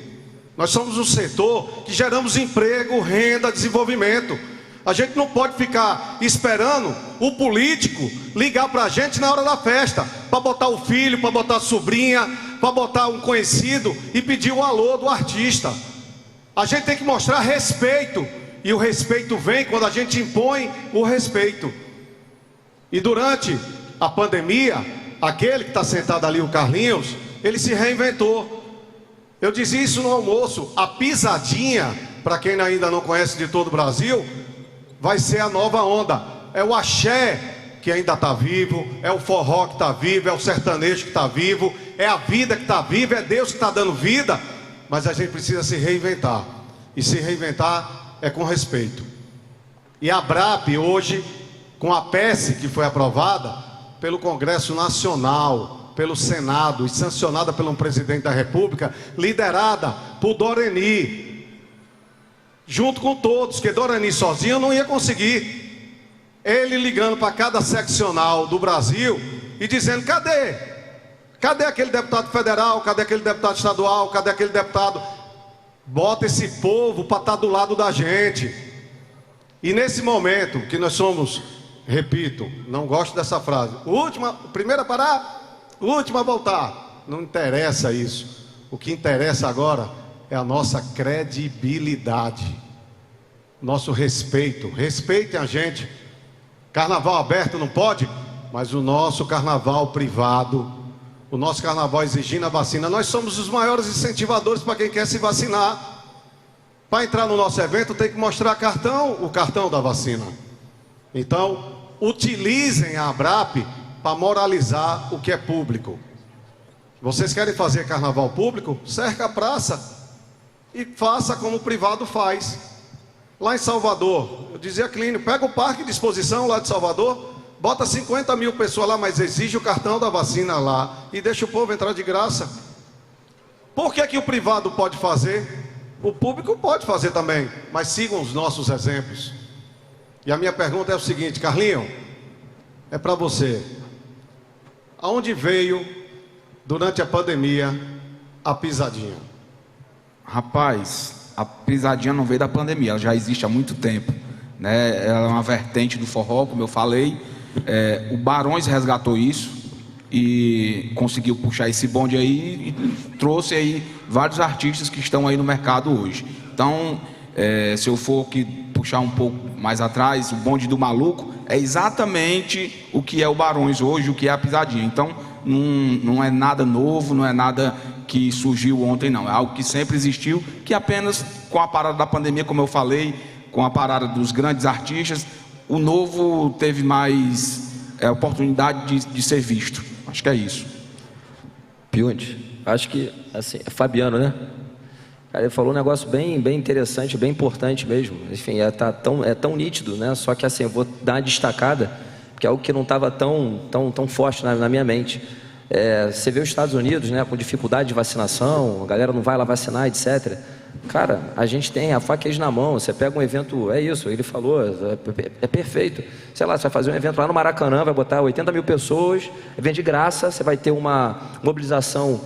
Nós somos um setor que geramos emprego, renda, desenvolvimento. A gente não pode ficar esperando o político ligar para a gente na hora da festa, para botar o filho, para botar a sobrinha, para botar um conhecido e pedir o alô do artista. A gente tem que mostrar respeito, e o respeito vem quando a gente impõe o respeito. E durante a pandemia, aquele que está sentado ali, o Carlinhos, ele se reinventou. Eu dizia isso no almoço, a pisadinha, para quem ainda não conhece de todo o Brasil, vai ser a nova onda. É o axé que ainda está vivo, é o forró que está vivo, é o sertanejo que está vivo, é a vida que está viva, é Deus que está dando vida, mas a gente precisa se reinventar, e se reinventar é com respeito. E a ABRAP hoje, com a PEC que foi aprovada pelo Congresso Nacional, pelo Senado e sancionada pelo presidente da República, liderada por Doreni, junto com todos, que Doreni sozinho não ia conseguir. Ele ligando para cada seccional do Brasil e dizendo: cadê aquele deputado federal, cadê aquele deputado estadual, cadê aquele deputado? Bota esse povo para estar do lado da gente. E nesse momento que nós somos, repito, não gosto dessa frase, o primeiro a parar, o último a voltar. Não interessa isso. O que interessa agora é a nossa credibilidade, nosso respeito. Respeitem a gente. Carnaval aberto não pode, mas o nosso carnaval privado, o nosso carnaval exigindo a vacina, nós somos os maiores incentivadores para quem quer se vacinar. Para entrar no nosso evento tem que mostrar o cartão da vacina. Então, utilizem a ABRAP para moralizar o que é público. Vocês querem fazer carnaval público? Cerca a praça e faça como o privado faz. Lá em Salvador, eu dizia Clínio, pega o parque de exposição lá de Salvador, bota 50 mil pessoas lá, mas exige o cartão da vacina lá e deixa o povo entrar de graça. Por que o privado pode fazer? O público pode fazer também, mas sigam os nossos exemplos. E a minha pergunta é o seguinte, Carlinho, é para você. Aonde veio, durante a pandemia, a pisadinha? Rapaz, a pisadinha não veio da pandemia, ela já existe há muito tempo, né? Ela é uma vertente do forró, como eu falei. O Barões resgatou isso e conseguiu puxar esse bonde aí e trouxe aí vários artistas que estão aí no mercado hoje. Então, se eu for puxar um pouco mais atrás, o bonde do maluco é exatamente o que é o Barões hoje, o que é a pisadinha. Então, não é nada novo, não é nada que surgiu ontem, não. É algo que sempre existiu, que apenas com a parada da pandemia, como eu falei, com a parada dos grandes artistas, o novo teve mais oportunidade de ser visto. Acho que é isso. Piundi, acho que, assim, é Fabiano, né? Cara, ele falou um negócio bem interessante, bem importante mesmo. Enfim, é tão nítido, né? Só que, assim, eu vou dar uma destacada, porque é algo que não estava tão forte na minha mente. Você vê os Estados Unidos, né, com dificuldade de vacinação, a galera não vai lá vacinar, etc. Cara, a gente tem a faca na mão. Você pega um evento, é isso, ele falou, é perfeito. Sei lá, você vai fazer um evento lá no Maracanã, vai botar 80 mil pessoas, evento de graça, você vai ter uma mobilização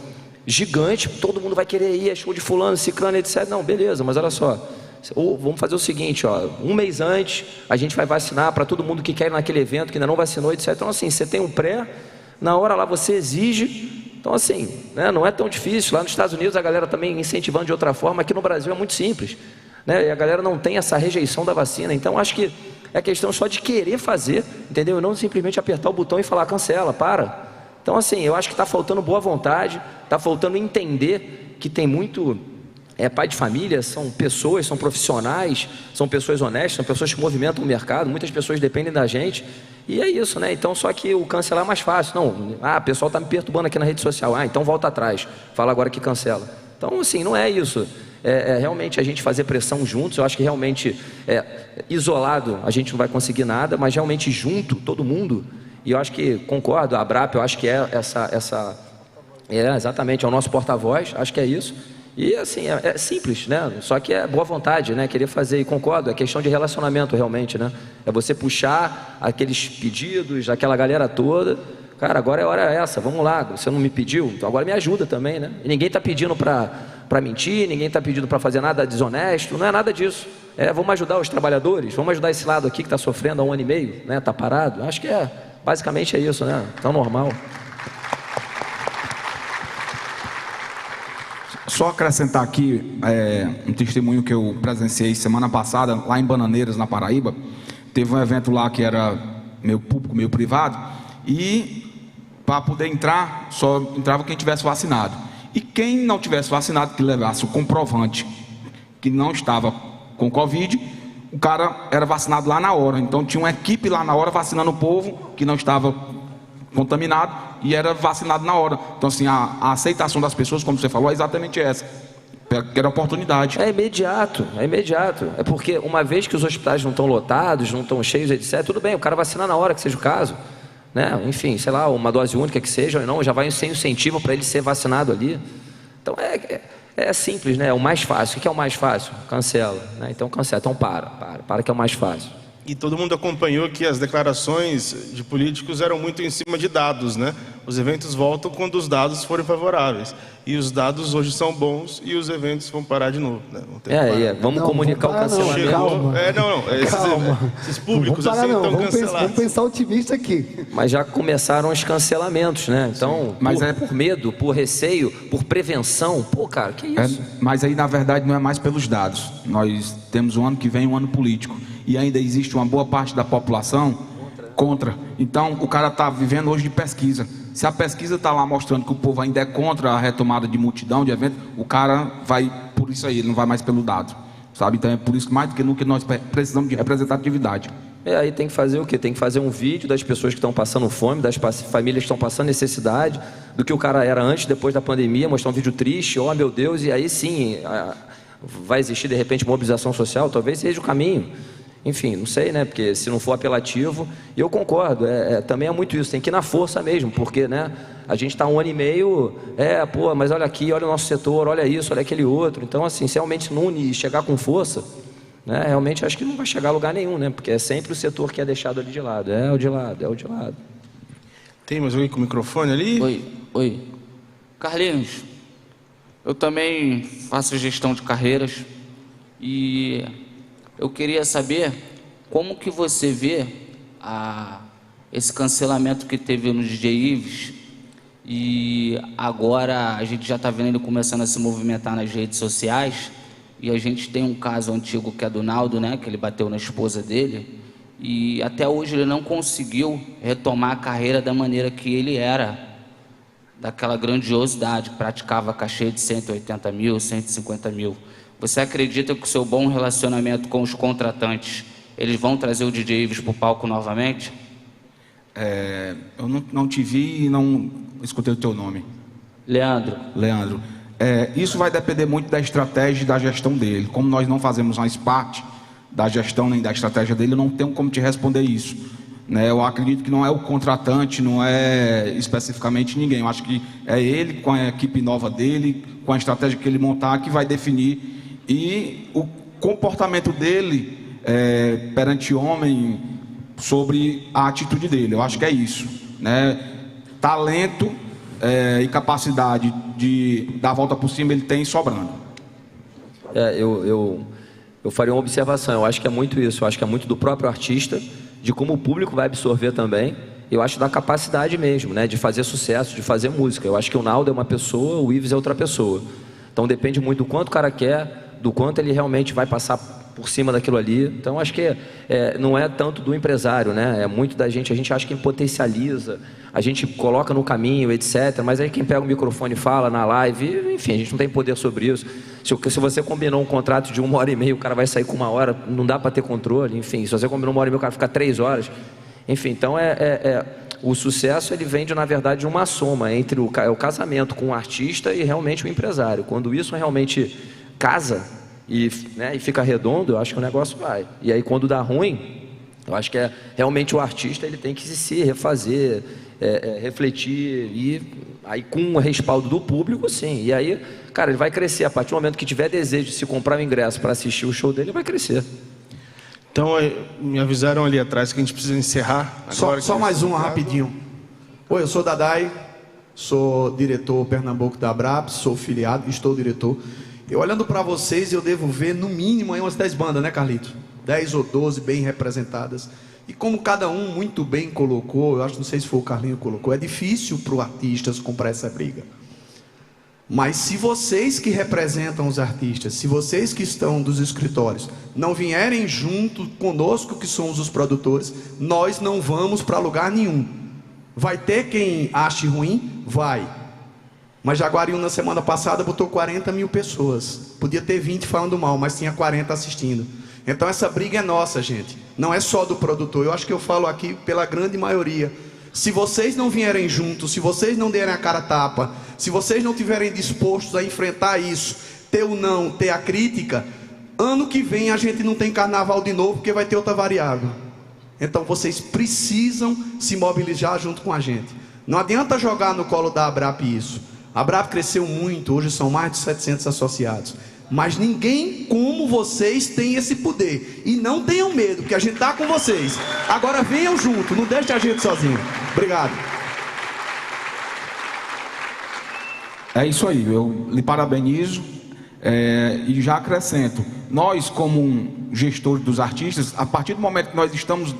gigante, todo mundo vai querer ir, é show de fulano, ciclano, etc. Não, beleza, mas olha só, vamos fazer o seguinte, um mês antes, a gente vai vacinar para todo mundo que quer ir naquele evento, que ainda não vacinou, etc. Então, assim, você tem um pré, na hora lá você exige. Então, assim, né, não é tão difícil. Lá nos Estados Unidos a galera também incentivando de outra forma. Aqui no Brasil é muito simples, né? E a galera não tem essa rejeição da vacina. Então, acho que é questão só de querer fazer, entendeu? E não simplesmente apertar o botão e falar cancela, para. Então, assim, eu acho que está faltando boa vontade, está faltando entender que tem muito... pai de família, são pessoas, são profissionais, são pessoas honestas, são pessoas que movimentam o mercado, muitas pessoas dependem da gente, e é isso, né? Então, só que o cancelar é mais fácil. Não, o pessoal está me perturbando aqui na rede social, então volta atrás, fala agora que cancela. Então, assim, não é isso. É realmente a gente fazer pressão juntos. Eu acho que realmente, isolado, a gente não vai conseguir nada, mas realmente junto, todo mundo, e eu acho que, concordo, a ABRAP, eu acho que exatamente, é o nosso porta-voz, acho que é isso. E assim, é simples, né? Só que é boa vontade, né? Querer fazer, e concordo, é questão de relacionamento realmente, né? É você puxar aqueles pedidos, aquela galera toda. Cara, agora é hora essa, vamos lá, você não me pediu, então agora me ajuda também, né? E ninguém está pedindo para mentir, ninguém está pedindo para fazer nada desonesto, não é nada disso. Vamos ajudar os trabalhadores, vamos ajudar esse lado aqui que está sofrendo há 1 ano e meio, né? Está parado. Acho que basicamente é isso, né? Tão normal. Só acrescentar aqui um testemunho que eu presenciei semana passada, lá em Bananeiras, na Paraíba. Teve um evento lá que era meio público, meio privado, e para poder entrar, só entrava quem tivesse vacinado. E quem não tivesse vacinado, que levasse o comprovante que não estava com Covid, o cara era vacinado lá na hora. Então tinha uma equipe lá na hora vacinando o povo que não estava contaminado e era vacinado na hora. Então, assim, a aceitação das pessoas, como você falou, é exatamente essa. Era oportunidade. É imediato. É porque uma vez que os hospitais não estão lotados, não estão cheios, etc., tudo bem, o cara vacina na hora, que seja o caso, né? Enfim, sei lá, uma dose única que seja, ou não, já vai sem incentivo para ele ser vacinado ali. Então é simples, né? É o mais fácil. O que é o mais fácil? Cancela, né? Então cancela. Então para que é o mais fácil. E todo mundo acompanhou que as declarações de políticos eram muito em cima de dados, né? Os eventos voltam quando os dados forem favoráveis. E os dados hoje são bons e os eventos vão parar de novo, né? Vamos comunicar o cancelamento. Calma. Esses públicos não, assim estão vamos cancelados. Vamos pensar otimista aqui. Mas já começaram os cancelamentos, né? Então, por medo, por receio, por prevenção. Pô, cara, que isso? Mas aí, na verdade, não é mais pelos dados. Nós temos um ano que vem, um ano político. E ainda existe uma boa parte da população contra. Então, o cara está vivendo hoje de pesquisa. Se a pesquisa está lá mostrando que o povo ainda é contra a retomada de multidão, de evento, o cara vai por isso aí, ele não vai mais pelo dado. Sabe? Então, é por isso que mais do que nunca nós precisamos de representatividade. Aí tem que fazer o quê? Tem que fazer um vídeo das pessoas que estão passando fome, das famílias que estão passando necessidade, do que o cara era antes, depois da pandemia, mostrar um vídeo triste, oh meu Deus, e aí sim, vai existir de repente mobilização social, talvez seja o caminho. Enfim, não sei, né? Porque se não for apelativo, e eu concordo, também é muito isso, tem que ir na força mesmo, porque, né? A gente está 1 ano e meio, mas olha aqui, olha o nosso setor, olha isso, olha aquele outro. Então, assim, se realmente não unir e chegar com força, né? Realmente acho que não vai chegar a lugar nenhum, né? Porque é sempre o setor que é deixado ali de lado, é o de lado. Tem mais alguém com o microfone ali? Oi. Carlinhos, eu também faço gestão de carreiras e eu queria saber como que você vê esse cancelamento que teve no DJ Ives e agora a gente já está vendo ele começando a se movimentar nas redes sociais e a gente tem um caso antigo que é do Naldo, né, que ele bateu na esposa dele e até hoje ele não conseguiu retomar a carreira da maneira que ele era, daquela grandiosidade, praticava cachê de 180 mil, 150 mil. Você acredita que o seu bom relacionamento com os contratantes, eles vão trazer o DJ Ives para o palco novamente? Eu não te vi e não escutei o teu nome. Leandro. Isso vai depender muito da estratégia e da gestão dele. Como nós não fazemos mais parte da gestão nem da estratégia dele, eu não tenho como te responder isso. Né? Eu acredito que não é o contratante, não é especificamente ninguém. Eu acho que é ele, com a equipe nova dele, com a estratégia que ele montar, que vai definir. E o comportamento dele perante o homem, sobre a atitude dele, eu acho que é isso, né? Talento e capacidade de dar a volta por cima ele tem sobrando. Eu faria uma observação, eu acho que é muito isso, eu acho que é muito do próprio artista, de como o público vai absorver também, eu acho da capacidade mesmo, né? De fazer sucesso, de fazer música. Eu acho que o Naldo é uma pessoa, o Ives é outra pessoa, então depende muito do quanto o cara quer, do quanto ele realmente vai passar por cima daquilo ali. Então acho que não é tanto do empresário, né? É muito da gente, a gente acha que potencializa, a gente coloca no caminho, etc. Mas aí quem pega o microfone fala na live, enfim, a gente não tem poder sobre isso. Se você combinou um contrato de 1h30, o cara vai sair com 1 hora, não dá para ter controle, enfim. Se você combinou 1h30, o cara fica 3 horas. Enfim, então o sucesso ele vem na verdade de uma soma entre o casamento com o artista e realmente o empresário. Quando isso realmente casa e fica redondo, eu acho que o negócio vai. E aí quando dá ruim, eu acho que realmente o artista ele tem que se refazer, refletir, e aí com o respaldo do público, sim. E aí, cara, ele vai crescer. A partir do momento que tiver desejo de se comprar um ingresso para assistir o show dele, vai crescer. Então, me avisaram ali atrás que a gente precisa encerrar. Só mais uma rapidinho. Oi, eu sou Dadai, sou diretor Pernambuco da ABRAP, sou filiado, estou diretor. Eu olhando para vocês, eu devo ver no mínimo aí umas 10 bandas, né, Carlito? 10 ou 12 bem representadas. E como cada um muito bem colocou, eu acho, não sei se foi o Carlinho que colocou, é difícil para o artista comprar essa briga. Mas se vocês que representam os artistas, se vocês que estão dos escritórios, não vierem junto conosco que somos os produtores, nós não vamos para lugar nenhum. Vai ter quem ache ruim? Vai. Mas Jaguariúna na semana passada botou 40 mil pessoas. Podia ter 20 falando mal, mas tinha 40 assistindo. Então essa briga é nossa, gente. Não é só do produtor. Eu acho que eu falo aqui pela grande maioria. Se vocês não vierem juntos, se vocês não derem a cara a tapa, se vocês não estiverem dispostos a enfrentar isso, ter o não, ter a crítica, ano que vem a gente não tem carnaval de novo, porque vai ter outra variável. Então vocês precisam se mobilizar junto com a gente. Não adianta jogar no colo da ABRAP isso. A ABRAP cresceu muito, hoje são mais de 700 associados. Mas ninguém como vocês tem esse poder. E não tenham medo, porque a gente está com vocês. Agora venham junto, não deixe a gente sozinho. Obrigado. É isso aí, eu lhe parabenizo e já acrescento. Nós, como gestores dos artistas, a partir do momento que nós estamos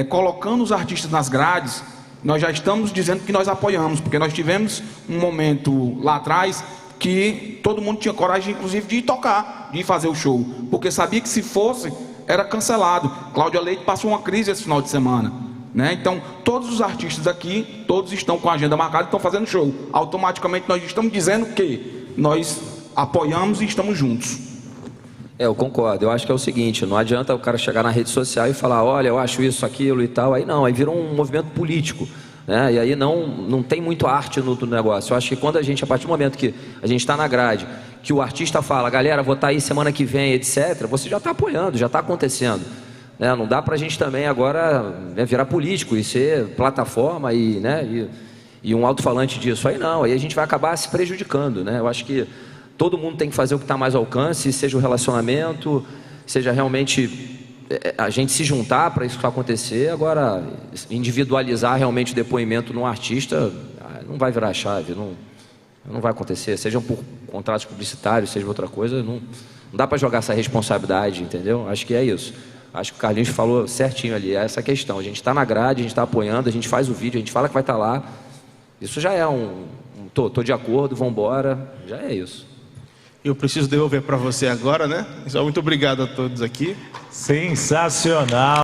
colocando os artistas nas grades, nós já estamos dizendo que nós apoiamos, porque nós tivemos um momento lá atrás que todo mundo tinha coragem, inclusive, de ir tocar, de ir fazer o show, porque sabia que se fosse, era cancelado. Cláudia Leite passou uma crise esse final de semana, né? Então, todos os artistas aqui, todos estão com a agenda marcada e estão fazendo show. Automaticamente, nós estamos dizendo que nós apoiamos e estamos juntos. Eu concordo. Eu acho que é o seguinte, não adianta o cara chegar na rede social e falar, olha, eu acho isso, aquilo e tal. Aí não, aí vira um movimento político, né? E aí não tem muito arte no negócio. Eu acho que quando a partir do momento que a gente está na grade, que o artista fala, galera, vou estar aí semana que vem, etc., você já está apoiando, já está acontecendo, né? Não dá pra gente também agora virar político e ser plataforma e um alto-falante disso. Aí não, aí a gente vai acabar se prejudicando, né? Eu acho que todo mundo tem que fazer o que está mais ao alcance, seja o relacionamento, seja realmente a gente se juntar para isso acontecer. Agora, individualizar realmente o depoimento num artista, não vai virar chave, não vai acontecer. Sejam por contratos publicitários, seja outra coisa, não dá para jogar essa responsabilidade, entendeu? Acho que é isso. Acho que o Carlinhos falou certinho ali, é essa questão. A gente está na grade, a gente está apoiando, a gente faz o vídeo, a gente fala que vai estar lá. Isso já é tô de acordo, vamos embora, já é isso. Eu preciso devolver para você agora, né? Muito obrigado a todos aqui. Sensacional.